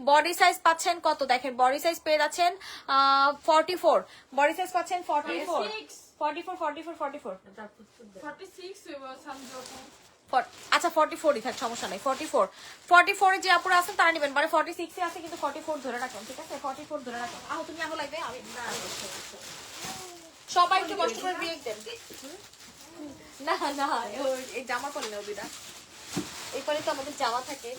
বডি সাইজ পাচ্ছেন কত? দেখেন বডি সাইজ পেয়ে যাচ্ছেন 44, বডি সাইজ পাচ্ছেন 44। 46 আচ্ছা 44ই থাক, সমস্যা নাই। 44 এ যে আপুরা আছেন তারা নেবেন, মানে 46 এ আছে কিন্তু 44 ধরে রাখুন, ঠিক আছে, 44 ধরে রাখুন। আহ তুমি আহ লাগবে, আমি সবাই একটু কষ্ট করে বিয়ে দেন। না না এই জামা পরে নেও দুইটা, এরপরে তো আমাদের জামা থাকে।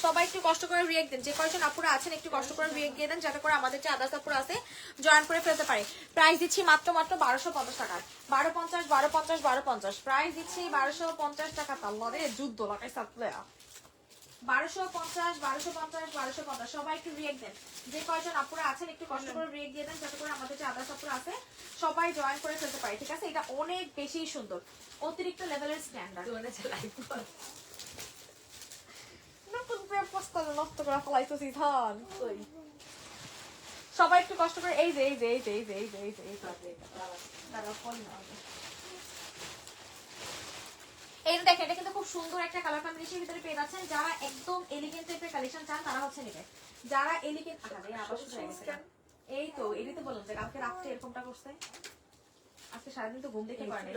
সবাই একটু কষ্ট করে রিয়েক্ট দেন, যে কয়েকজন আপুরা আছেন একটু কষ্ট করে রিয়েক্ট দিয়ে দেন, যাতে করে আমাদের যে আদার্স আপুরা আছে জয়েন করে ফেলতে পারে। প্রাইস দিচ্ছি মাত্র 1250 টাকা। 1250। প্রাইস দিচ্ছি 1250 টাকা। তাল্লারে যুদ্ধ লাগাই সাতলে 1250। সবাই একটু রিয়েক্ট দেন, যে কয়েকজন আপুরা আছেন একটু কষ্ট করে রিয়েক্ট দিয়ে দেন, যাতে করে আমাদের যে আদার্স আপুরা আছে সবাই জয়েন করে ফেলতে পারে, ঠিক আছে। এটা অনেক বেশি সুন্দর, অতিরিক্ত লেভেলের স্ট্যান্ডার্ড। সবাই একটু কষ্ট করে এই যে এই দেখেন, এটা কিন্তু খুব সুন্দর একটা কালার কম্বিনেশনের ভিতরে পেয়ে যাচ্ছেন। যারা একদম এলিগেন্ট টাইপের কালেকশন চান তারা হচ্ছে নেবে, যারা এলিগেন্ট। এই তো এদিকে বললাম যে কালকে রাত্রে এরকমটা করছে, আজকে সারাদিন তো ঘুম দেখে পারে না,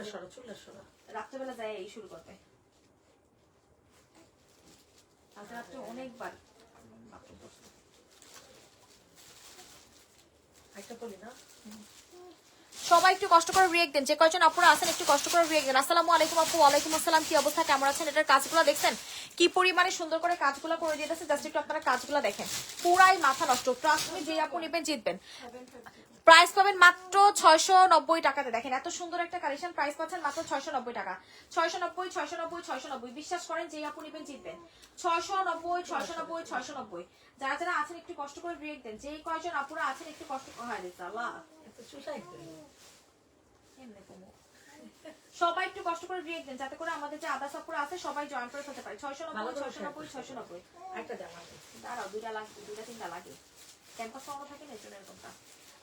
রাত্রেবেলা যায় এই শুরু করবে। কালকে রাত্রে অনেকবার সবাই একটু কষ্ট করে রিয়েক্ট দেন, যে কয়জন আপুরা আছেন একটু কষ্ট করে রিয়েক্ট দেন। আসসালামু আলাইকুম আপু। ওয়ালাইকুম আসসালাম, কি অবস্থা, কেমন আছেন? এটার কাজগুলো দেখছেন কি পরিমাণে সুন্দর করে কাজগুলো করে দিয়েছে, জাস্ট একটু আপনারা কাজগুলো দেখেন, পুরাই মাথা নষ্ট। ট্রাস্ট মি, যে আপু নেবেন জিতবেন। প্রাইস পাবেন মাত্র 690 টাকাতে। দেখেন এত সুন্দর একটা কালেকশন, প্রাইস পাচ্ছেন মাত্র 690 টাকা। 690। বিশ্বাস করেন যে আপু নেবেন জিতবেন। 690। যারা যারা আছেন একটু কষ্ট করে রিয়েক্ট দেন, যে কয়জন আপুরা আছেন একটু কষ্ট সবাই একটু কষ্ট করে রিয়েক্ট দেন, যাতে করে আমাদের যে আদার্স আপুরা আছে সবাই জয়েন করে ফেলতে পারে। 690। দাঁড়াও দুইটা লাগবে, দুইটা তিনটা লাগে। ক্যাম্পাস করানো থাকে না, এর জন্য এরকমটা।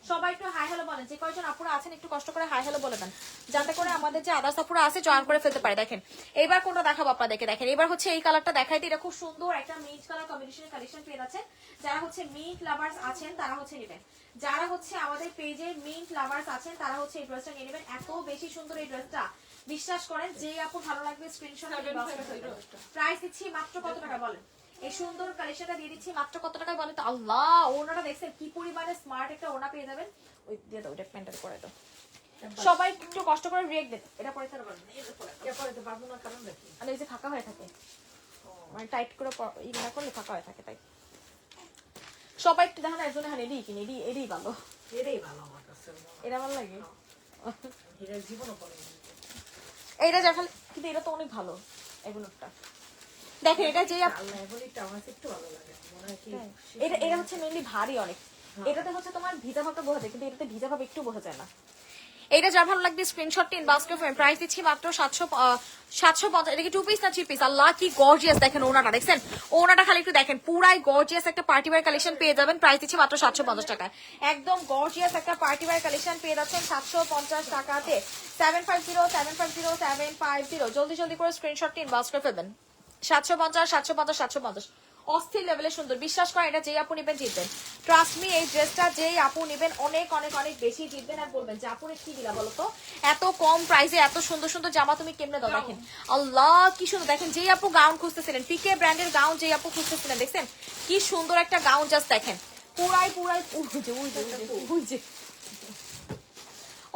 সবাই একটু হাই হ্যালো বলেন, যে কয়জন আপুরা আছেন একটু কষ্ট করে হাই হ্যালো বলে দেন, যাতে করে আমাদের যে আদার্স আপুরা আছে জয়েন করে ফেলতে পারে। দেখেন এবার কোনটা দেখাবো আপনাদেরকে, দেখেন এবার হচ্ছে এই কালারটা দেখাই দিই, এটা খুব সুন্দর একটা মিন্ট কালার কম্বিনেশনের কালেকশন পেয়ে যাচ্ছে। যারা হচ্ছে মিন্ট লাভার্স আছেন তারা হচ্ছে নেবেন, যারা হচ্ছে আমাদের পেজে মিন্ট লাভার্স আছেন তারা হচ্ছে এই ড্রেসটা নিয়ে নেবেন। এত বেশি সুন্দর এই ড্রেসটা, বিশ্বাস করেন যে আপু ভালো লাগবে স্ক্রিনশট প্রাইস দিচ্ছি মাত্র কত টাকা বলেন, এই সুন্দর কালেকশনটা দিয়ে দিচ্ছি মাত্র কত টাকায় বলেন তো? আল্লাহ, ওনাটা দেখছেন কি পরিমাণে স্মার্ট একটা ওনা পেয়ে যাবেন। ওই দিয়ে দাও, ওইটা প্যান্টার করে দাও। সবাই একটু কষ্ট করে রিয়েক্ট দেন, এটা পরে তার বলেন পরে পারবো না, কারণ দেখি আর এই যে ফাঁকা হয়ে থাকে, মানে টাইট করে ইগনা করলে ফাঁকা হয়ে থাকে, তাই সবাই একটু দেখেন একজনে হ্যাঁ এডি কিনে এডি ভালো, এটাই ভালো আমার কাছে। এটা ভালো লাগে। এটার জীবনও পড়ে এইটা দেখাল, কিন্তু এটা তো অনেক ভালো এগুলোটা। দেখেন এটা যে আল্লাহ বলিটা আমার কাছে একটু ভালো লাগে, মনে হয় কি এটা এটা হচ্ছে মেইনলি ভারী অনেক, এটাতে হচ্ছে তোমার ভিজা ভাবটা বোঝা যায়, কিন্তু এটাতে ভিজা ভাব একটু বোঝা যায় না। এইটা যার ভালো লাগবে স্ক্রিনশটটি ইনবক্স করে প্রাইস দিচ্ছি মাত্র 750। এটা কি 2 পিস না 3 পিস? আল্লাহ কি গর্জিয়াস, দেখেন ওনাটা দেখছেন, ওনাটা খালি একটু দেখেন, পুরাই গর্জিয়াস একটা পার্টি ওয়্যার কালেকশন পেয়ে যাবেন। প্রাইস দিচ্ছি মাত্র 750 টাকায়, একদম গর্জিয়াস একটা পার্টি ওয়্যার কালেকশন পেয়ে যাচ্ছেন 750 টাকাতে। 750750 জলদি জলদি করে স্ক্রিনশটটি ইনবক্স করে ফেলবেন। 750 অস্থির লেভেলের সুন্দর, বিশ্বাস করেন এটা যেই আপু নেবেন জিতবেন। ট্রাস্ট মি, এই ড্রেসটা যেই আপু নেবেন অনেক অনেক অনেক বেশি জিতবেন। আর বলবেন যে আপুরে কি দিলা বলো তো, এত কম প্রাইসে এত সুন্দর সুন্দর জামা তুমি কেমনে দাও। দেখেন আল্লাহ কি সুন্দর, দেখেন যেই আপু গাউন খুঁজতেছিলেন, পিকে ব্র্যান্ডের গাউন যেই আপু খুঁজতেছিলেন, দেখছেন কি সুন্দর একটা গাউন, জাস্ট দেখেন পুরাই উইজে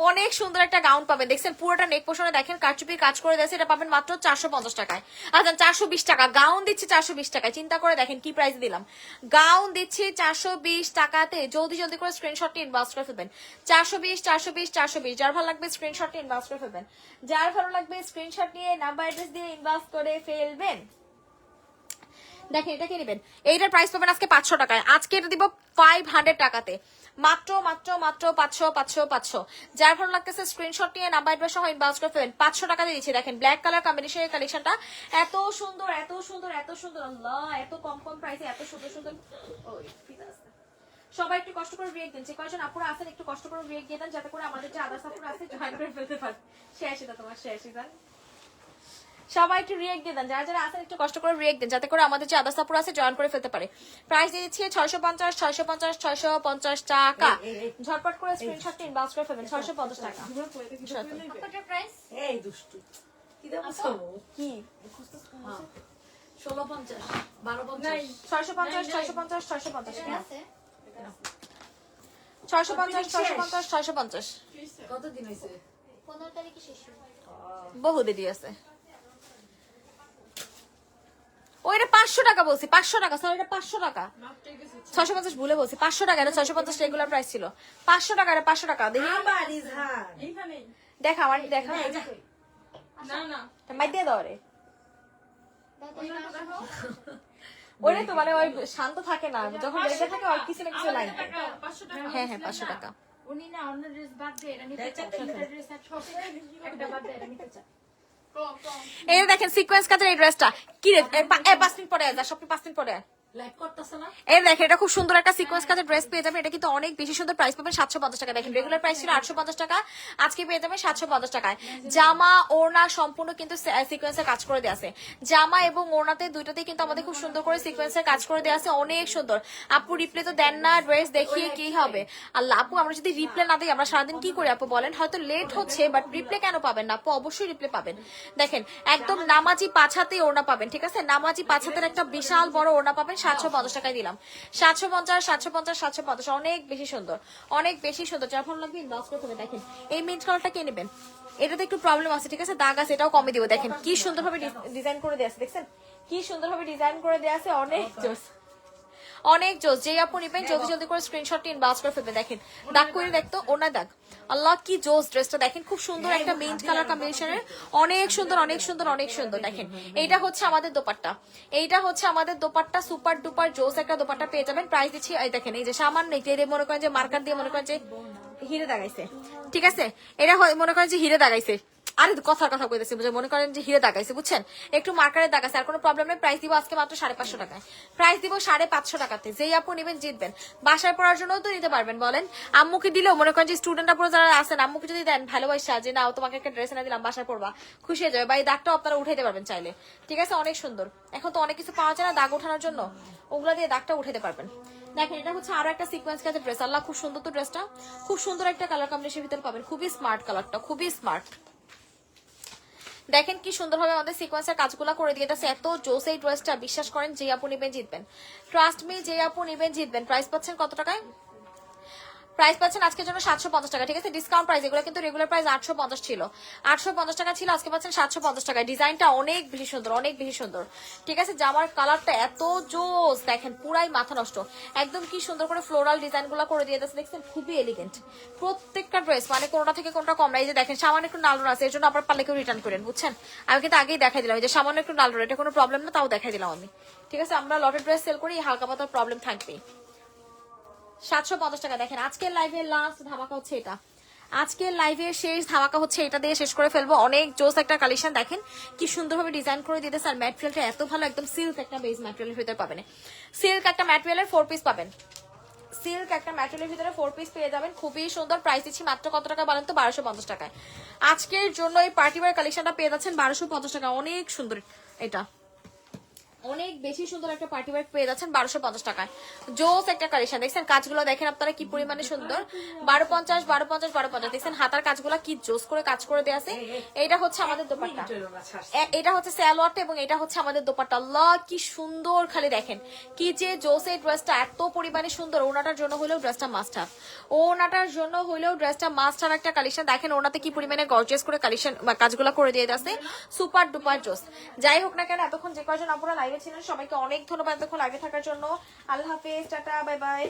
অনেক সুন্দর একটা গাউন পাবেন। দেখছেন পুরোটা নেক পোর্শনে দেখেন কারচুপির কাজ করে দিয়েছে, এটা পাবেন মাত্র 450 টাকায়। আচ্ছা 420 টাকা, গাউন দিচ্ছি 420 টাকায়। চিন্তা করে দেখেন কি প্রাইস দিলাম, গাউন দিচ্ছি 420 টাকাতে। জলদি জলদি করে স্ক্রিনশটটি ইনবক্স করে ফেলবেন। 420 যার ভালো লাগবে স্ক্রিনশটটি ইনবক্স করে ফেলবেন, যার ভালো লাগবে স্ক্রিনশট নিয়ে নাম্বার অ্যাড্রেস দিয়ে ইনবক্স করে ফেলবেন। দেখেন এটা কি নেবেন, এইটার প্রাইস পাবেন আজকে 500 টাকায়, আজকে এটা দিব 500 টাকাতে, মাত্র মাত্র মাত্র 500। যার ভালো লাগতেছে স্ক্রিনশট নিয়ে নাম্বার অ্যাড্রেস সহ ইনবক্স করে ফেলবেন। 500 টাকা দিয়ে দিচ্ছি। দেখেন ব্ল্যাক কালার কম্বিনেশনের কালেকশনটা এত সুন্দর এত সুন্দর এত সুন্দর, আল্লাহ এত কম কম প্রাইসে এত সুন্দর সুন্দর। সবাই একটু কষ্ট করে রিয়েক্ট দিন, যে কয়েকজন আপুরা আছেন একটু কষ্ট করে রিয়েক্ট দিয়ে দেন, যাতে করে আমাদের যে আদার্স আপুরা আছে জয়েন করে ফেলতে পারে। শেষ, এটা তোমার শেষ। সবাই একটু রিয়েক্ট দিয়ে দেন, যারা যারা আছেন একটু কষ্ট করে রিয়েক্ট দেন, যাতে করে আমাদের যে আদার্স আপুরা আছে জয়েন করে ফেলতে পারে। প্রাইস দিয়ে দিচ্ছি 650 টাকা। ঝটপট করে স্ক্রিনশটটি ইনবক্স করে ফেলবেন। 650 টাকা। কত প্রাইস? এই দুষ্টু কি দেবো কি 1650 1250 নাই 650 এটা আছে? 650 কতদিন হয়েছে? 15 তারিখে শেষ হবে। বহু দেরি আছে। ওইটা 500 টাকা বলছি, 500 টাকা, সরি এটা 500 টাকা। 650 ভুলে বলছি, 500 টাকা, এটা 650 রেগুলার প্রাইস ছিল। 500 টাকা, এটা 500 টাকা। দেখি আমার ইজহার এইখানেই দেখা আমার দেখা না মাই দিয়ে দাও রে। দাও তো এটা দেখো। ওরে তো মানে ওই শান্ত থাকে না, যখন রেগে থাকে ওর কিছু না কিছু লাইন। 500 টাকা হ্যাঁ 500 টাকা। উনি না অন্য ড্রেস বাদ দিয়ে এটা নিতে চান, তিনটা ড্রেস একটা বাদ দিয়ে এটা নিতে চান। কম এই দেখেন সিকোয়েন্স কাজের এই ড্রেসটা কি রে, 5 দিন পরে যা, সব 5 দিন পরে। লাইক করতেছ না? এই দেখেন এটা খুব সুন্দর একটা সিকোয়েন্স কাজের ড্রেস পেয়ে যাবেন। এটা কিন্তু অনেক বেশি সুন্দর, প্রাইস পাবেন 750 টাকা। দেখেন রেগুলার প্রাইস ছিল 850 টাকা, আজকে পেয়ে যাবেন 750 টাকায়। জামা ওড়না সম্পূর্ণ কিন্তু সিকোয়েন্সের কাজ করে দেওয়া আছে, জামা এবং ওড়নাতে দুইটাতেই কিন্তু আমাদের খুব সুন্দর করে সিকোয়েন্সের কাজ করে দেওয়া আছে, অনেক সুন্দর। আপু রিপ্লে তো দেন না, ড্রেস দেখিয়ে কি হবে? আল্লাহ আপু আমরা যদি রিপ্লে না দিই আমরা সারাদিন কি করি আপু বলেন? হয়তো লেট হচ্ছে, বাট রিপ্লে কেন পাবেন না আপু? অবশ্যই রিপ্লে পাবেন। দেখেন একদম নামাজি পাছাতে ওড়না পাবেন, ঠিক আছে? নামাজি পাছাতের একটা বিশাল বড় ওড়না পাবেন 750 টাকায় দিলাম। 750 অনেক বেশি সুন্দর, অনের বেশি সুন্দর। যার ভালো লাগবে ইনবক্স করে ফেলবেন। দেখেন এই মিন্ট কালারটা কে নেবেন, এটাতে একটু প্রবলেম আছে, ঠিক আছে? দাগ আছে, এটাও কমে দিব। দেখেন কি সুন্দরভাবে ডিজাইন করে দেওয়া আছে, দেখছেন কি সুন্দরভাবে ডিজাইন করে দেওয়া আছে, অনেক জোস অনেক জোস। যেই আপু নিবেন জলদি জলদি করে স্ক্রিনশটটি ইনবক্স করে ফেলবেন। দেখেন দাগ করে দেখতো ওনার দাগ, আল্লাহ কি জোস ড্রেসটা। দেখেন খুব সুন্দর একটা মিন্ট কালার কম্বিনেশনের, অনেক সুন্দর অনেক সুন্দর অনেক সুন্দর। দেখেন এইটা হচ্ছে আমাদের দোপাট্টা, এইটা হচ্ছে আমাদের দোপাট্টা, সুপার ডুপার জোস একটা দোপাট্টা পেয়ে যাবেন। প্রাইস দিচ্ছি এই দেখেন, এই যে সামান্য এটা মনে করেন যে মার্কার দিয়ে মনে করেন যে হিরে দাগাইছে, ঠিক আছে? এটা মনে করেন যে হিরে দাগাইছে, আরে কথার কথা কইতেছি, বুঝে মনে করেন যে হিরে দাগাইছে, বুঝছেন, একটু মার্কারে দাগাইছে, আর কোনো প্রবলেম নেই। প্রাইস দিব আজকে মাত্র 550 টাকায়, প্রাইস দিব 550 টাকাতে। যেই আপু নেবেন জিতবেন, বাসায় পড়ার জন্য তো নিতে পারবেন। বলেন আম্মুকে দিলেও মনে করেন যে স্টুডেন্টরা পুরো যারা আছেন, আম্মুকে যদি দেন ভালোবাসা যে নাও তোমাকে একটা ড্রেস এনে দিলাম বাসায় পড়বা, খুশি হয়ে যাবে। বা এই দাগটাও আপনারা উঠাইতে পারবেন চাইলে, ঠিক আছে, অনেক সুন্দর। এখন তো অনেক কিছু পাওয়া যায় না দাগ ওঠানোর জন্য, ওগুলা দিয়ে দাগটা উঠাতে পারবেন। দেখেন এটা হচ্ছে আরো একটা সিকোয়েন্স কাজের ড্রেস। আল্লাহ খুব সুন্দর তো ড্রেসটা, খুব সুন্দর একটা কালার কম্বিনেশন ভিতরে পাবেন, খুবই স্মার্ট কালারটা, খুবই স্মার্ট। দেখেন কি সুন্দরভাবে আমাদের সিকোয়েন্সের কাজগুলো করে দিয়ে দিয়েছে, এত জোস এই ড্রেসটা। বিশ্বাস করেন যে আপু নেবেন জিতবেন, ট্রাস্ট মি, যে আপু নেবেন জিতবেন। প্রাইস পাচ্ছেন কত টাকায়? প্রাইস পাচ্ছেন আজকের জন্য 750 টাকা, ঠিক আছে, ডিসকাউন্ট প্রাইস। এগুলো কিন্তু রেগুলার প্রাইস 850 ছিল, 850 টাকা ছিল, আজকে পাচ্ছেন 750 টাকায়। ডিজাইনটা অনেক বেশি সুন্দর, অনেক বেশি সুন্দর, ঠিক আছে। জামার কালারটা এত জোস, দেখেন পুরাই মাথা নষ্ট, একদম কি সুন্দর করে ফ্লোরাল ডিজাইন গুলো করে দিয়ে দিয়েছে, দেখছেন, খুবই এলিগেন্ট প্রত্যেকটা ড্রেস, মানে কোনটা থেকে কোনটা কম না। এই যে দেখেন সামান্য একটু নালুর আছে, এর জন্য আপনার পারলে কেউ রিটার্ন করেন, বুঝছেন। আমি কিন্তু আগেই দেখাই দিলাম, এই যে সামান্য একটু নালুর, এটা কোনো প্রবলেম না, তাও দেখাই দিলাম আমি, ঠিক আছে। আমরা লটের ড্রেস সেল করি, হালকা পাতার প্রবলেম থাকবেই। 750 টাকা। দেখেন আজকের লাইভের লাস্ট ধামাকা হচ্ছে এটা, আজকের লাইভের শেষ ধামাকা হচ্ছে এটা দিয়ে শেষ করে ফেলবো। অনেক জোস একটা কালেকশন, দেখেন কি সুন্দরভাবে ডিজাইন করে দিতেছে, আর ম্যাটেরিয়ালটা এত ভালো, একদম সিল্ক একটা বেস ম্যাটেরিয়ালের ভিতরে পাবেন, সিল্ক একটা ম্যাটেরিয়ালের 4 পিস পাবেন, সিল্ক একটা ম্যাটেরিয়ালের ভিতরে 4 পিস পেয়ে যাবেন, খুবই সুন্দর। প্রাইস দিচ্ছি মাত্র কত টাকা বলেন তো? 1250 টাকায়। আজকের জন্য এই পার্টি ওয়্যার কালেকশনটা পেয়ে যাচ্ছেন 1250 টাকা, অনেক সুন্দর, এটা অনেক বেশি সুন্দর একটা পার্টি ওয়্যার পেয়ে যাচ্ছেন 1250 টাকায়। জোস একটা কালেকশন, দেখছেন কাজগুলো দেখেন আপনারা কি পরিমাণে সুন্দর। 1250 1250 1250, দেখছেন হাতার কাজগুলো কি জোস করে কাজ করে দেয়া আছে। এটা হচ্ছে আমাদের দোপাট্টা, এটা হচ্ছে সালোয়ারটা, এবং এটা হচ্ছে আমাদের দোপাট্টা। আল্লাহ কি সুন্দর, খালি দেখেন কি যে জোস এই ড্রেসটা, এত পরিমাণে সুন্দর। ওনাটার জন্য হলেও ড্রেসটা মাস্ট হাভ, ওনাটার জন্য হলেও ড্রেসটা মাস্ট হাভ একটা কালেকশন। দেখেন ওনাতে কি পরিমাণে গর্জিয়াস করে কালেকশন কাজগুলো করে দিয়ে আছে, সুপার ডুপার জোস। যাই হোক না কেন, এতক্ষণ যে কয়জন আপনারা লাইভে ছিলেন সবাইকে অনেক ধন্যবাদ এতক্ষণ লাইভে থাকার জন্য। আল্লাহ হাফেজ, টাটা, বাই বাই।